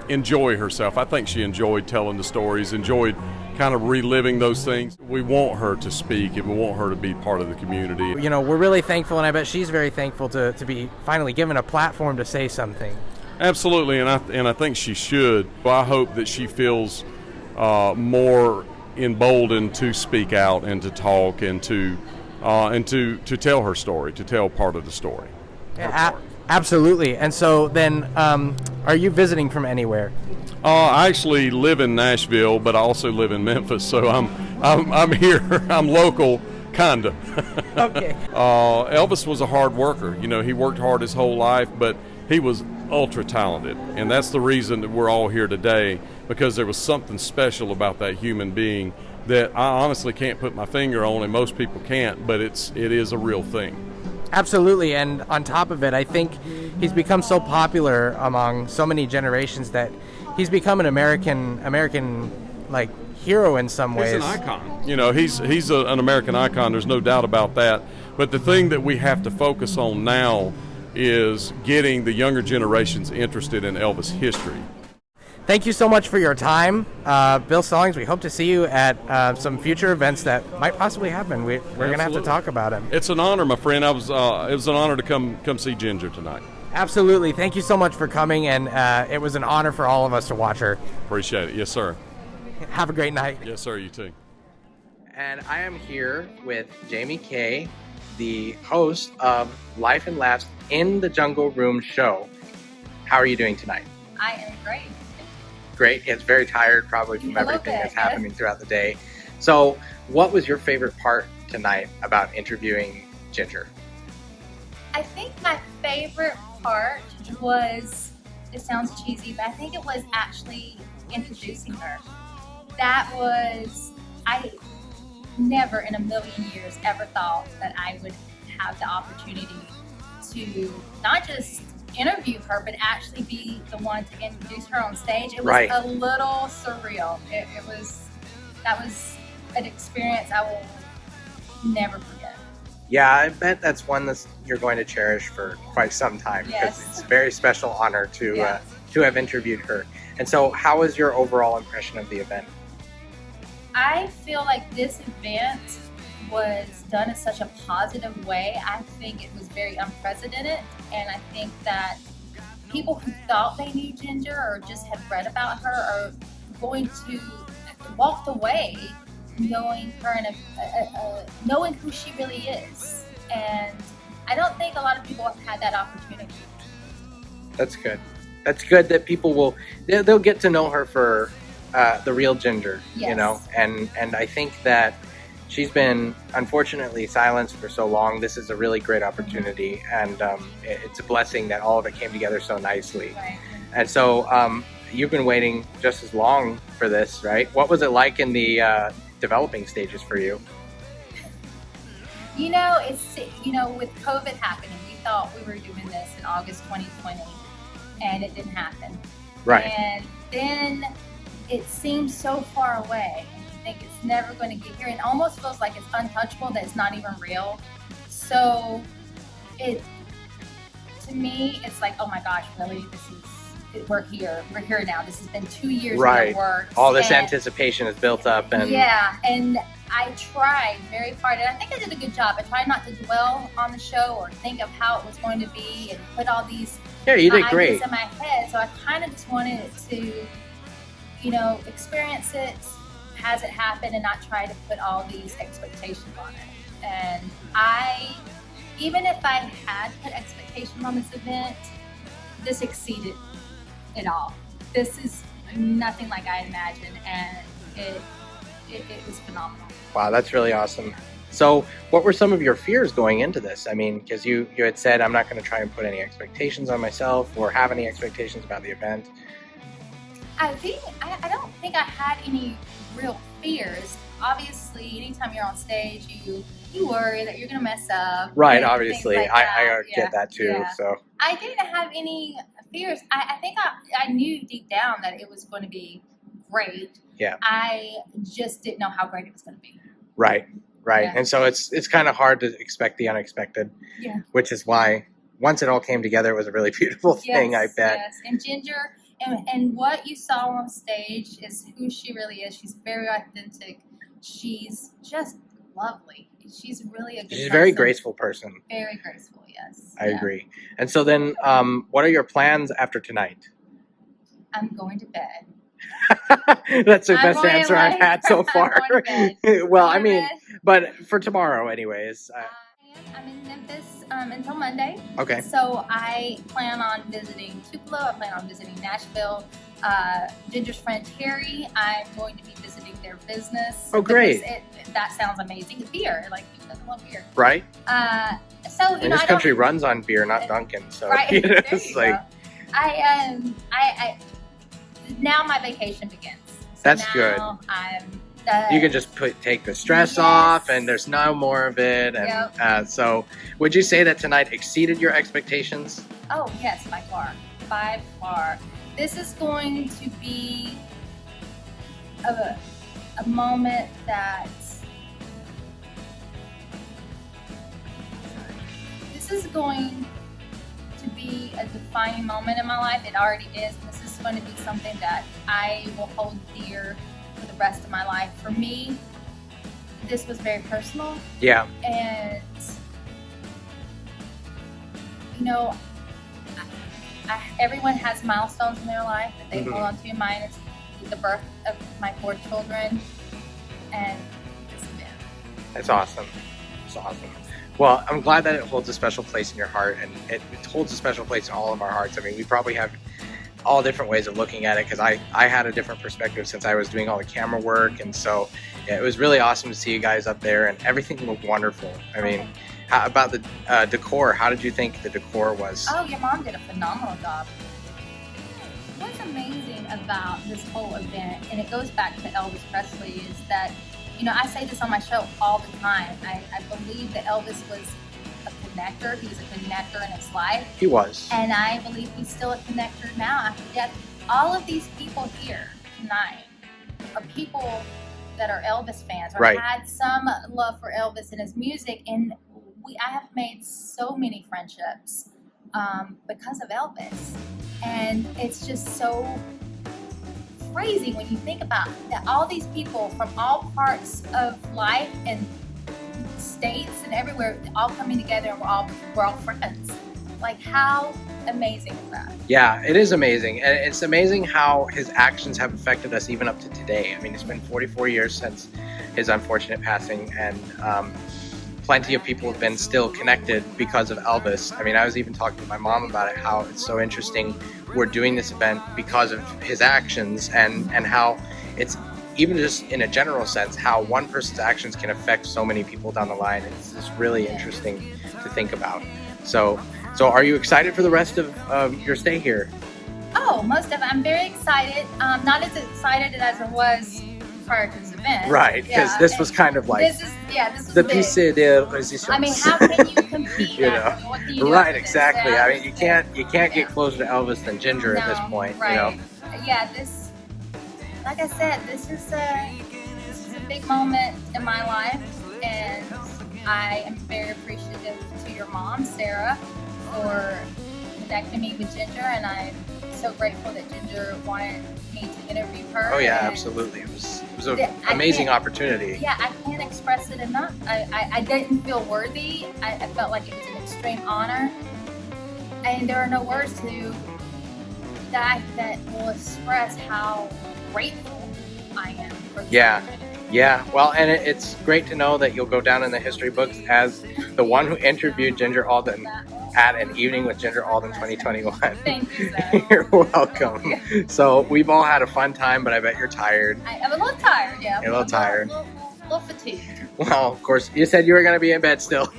enjoy herself. I think she enjoyed telling the stories, enjoyed kind of reliving those things. We want her to speak and we want her to be part of the community. You know, we're really thankful, and I bet she's very thankful to be finally given a platform to say something. Absolutely, and I think she should. I hope that she feels more emboldened to speak out and to talk and to tell her story, to tell part of the story. Absolutely. And so then, are you visiting from anywhere? I actually live in Nashville, but I also live in Memphis, so I'm here. I'm local, kinda. Okay. Elvis was a hard worker. You know, he worked hard his whole life, but he was ultra talented, and that's the reason that we're all here today, because there was something special about that human being that I honestly can't put my finger on, and most people can't, but it is a real thing. Absolutely, and on top of it, I think he's become so popular among so many generations that he's become an American like hero in some ways. He's an icon. You know, he's an American icon. There's no doubt about that. But the thing that we have to focus on now is getting the younger generations interested in Elvis history. Thank you so much for your time, Bill Stallings. We hope to see you at some future events that might possibly happen. We're going to have to talk about him. It's an honor, my friend. It was an honor to come see Ginger tonight. Absolutely. Thank you so much for coming, and it was an honor for all of us to watch her. Appreciate it. Yes, sir. Have a great night. Yes, sir. You too. And I am here with Jamie Kay, the host of Life and Laughs in the Jungle Room show. How are you doing tonight? I am great. Great. It's very tired probably from everything that's happening throughout the day. So what was your favorite part tonight about interviewing Ginger? I think my favorite part was, it sounds cheesy, but I think it was actually introducing her. That was, I never in a million years ever thought that I would have the opportunity to not just interview her, but actually be the one to introduce her on stage. It was a little surreal. That was an experience I will never forget. Yeah, I bet that's one that you're going to cherish for quite some time, because it's a very special honor to have interviewed her. And so how was your overall impression of the event? I feel like this event was done in such a positive way. I think it was very unprecedented, and I think that people who thought they knew Ginger or just had read about her are going to walk away knowing her and knowing who she really is. And I don't think a lot of people have had that opportunity. That's good. That's good that people they'll get to know her for the real Ginger, you know, and I think that she's been unfortunately silenced for so long. This is a really great opportunity, and it's a blessing that all of it came together so nicely. Right. And so you've been waiting just as long for this, right? What was it like in the developing stages for you? You know, with COVID happening, we thought we were doing this in August 2020, and it didn't happen. Right. And then it seems so far away. Think it's never going to get here, and almost feels like it's untouchable, that it's not even real. So to me, it's like, oh my gosh, really, we're here now. This has been 2 years in the works. All this anticipation is built up, and and I tried very hard, and I think I did a good job. I tried not to dwell on the show or think of how it was going to be and put all these Yeah, you did ideas great. in my head. So I kind of just wanted it to, you know, experience it as it happened and not try to put all these expectations on it. And even if I had put expectations on this event, this exceeded it all. This is nothing like I imagined, and it was phenomenal. Wow, that's really awesome. So what were some of your fears going into this? I mean, because you had said, I'm not going to try and put any expectations on myself or have any expectations about the event. I don't think I had any real fears. Obviously, anytime you're on stage, you worry that you're going to mess up. Right, obviously. Like I get that too. Yeah. So I didn't have any fears. I think I knew deep down that it was going to be great. Yeah. I just didn't know how great it was going to be. Right. Yeah. And so it's kind of hard to expect the unexpected. Yeah. Which is why once it all came together, it was a really beautiful thing, I bet. Yes, and Ginger, and what you saw on stage is who she really is. She's very authentic. She's just lovely. She's really a good person. She's a very graceful person. Very graceful, yes. I agree. And so then, what are your plans after tonight? I'm going to bed. That's the best answer I've had so far. Well, I mean, but for tomorrow, anyways. I'm in Memphis until Monday. Okay. So I plan on visiting Tupelo. I plan on visiting Nashville. Ginger's friend Terry, I'm going to be visiting their business. Oh, great. That sounds amazing. Beer, like, I love beer. Right. So, and this country runs on beer, not Dunkin'. So, right. you know, There it's you like, go. I now my vacation begins. So that's now good. You can just take the stress off, and there's no more of it. And so, would you say that tonight exceeded your expectations? Oh yes, by far, by far. This is going to be a moment that. This is going to be a defining moment in my life. It already is. This is going to be something that I will hold dear for the rest of my life. For me, this was very personal. Yeah. And, you know, everyone has milestones in their life that they hold on to. Mine is the birth of my 4 children. And this event. That's awesome. It's awesome. Well, I'm glad that it holds a special place in your heart, and it holds a special place in all of our hearts. I mean, we probably have all different ways of looking at it, because I had a different perspective since I was doing all the camera work, and so it was really awesome to see you guys up there, and everything looked wonderful. I mean, how about the decor? How did you think the decor was? Oh, your mom did a phenomenal job. What's amazing about this whole event, and it goes back to Elvis Presley, is that, you know, I say this on my show all the time. I believe that Elvis was a connector. He was a connector in his life. He was. And I believe he's still a connector now after death. All of these people here tonight are people that are Elvis fans or had some love for Elvis and his music. And I have made so many friendships because of Elvis. And it's just so crazy when you think about that all these people from all parts of life and states and everywhere all coming together, and we're all friends. Like, how amazing is that? Yeah, it is amazing. And it's amazing how his actions have affected us even up to today. I mean, it's been 44 years since his unfortunate passing, and plenty of people have been still connected because of Elvis. I mean, I was even talking to my mom about it, how it's so interesting we're doing this event because of his actions, and how it's, even just in a general sense, how one person's actions can affect so many people down the line. It's just really interesting to think about. So are you excited for the rest of your stay here? Oh, most of it. I'm very excited. Not as excited as I was prior to this event. Right, because this was kind of like this is the big. piece de resistance. I mean, how can you compete? You know, what can you do right? with Exactly. this? I mean, you can't get closer to Elvis than Ginger at this point. Right. You know. Yeah. This, like I said, this is a big moment in my life, and I am very appreciative to your mom, Sarah, for connecting me with Ginger, and I'm so grateful that Ginger wanted me to interview her. Oh yeah, absolutely. It was was an amazing opportunity. Yeah, I can't express it enough. I didn't feel worthy. I felt like it was an extreme honor. And there are no words that will express how grateful I am for this opportunity. Yeah, well, and it's great to know that you'll go down in the history books as the one who interviewed Ginger Alden at an Evening with Ginger Alden 2021. Thank you, sir. You're welcome. So we've all had a fun time, but I bet you're tired. I'm a little tired, yeah. You're a little tired. A little fatigued. Well, of course, you said you were going to be in bed still.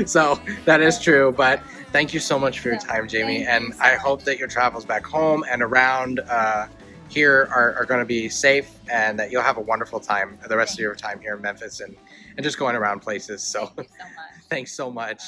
So that is true, but thank you so much for your time, Jamie, and I hope that your travels back home and around here are going to be safe, and that you'll have a wonderful time the rest of your time here in Memphis and just going around places. So thanks so much.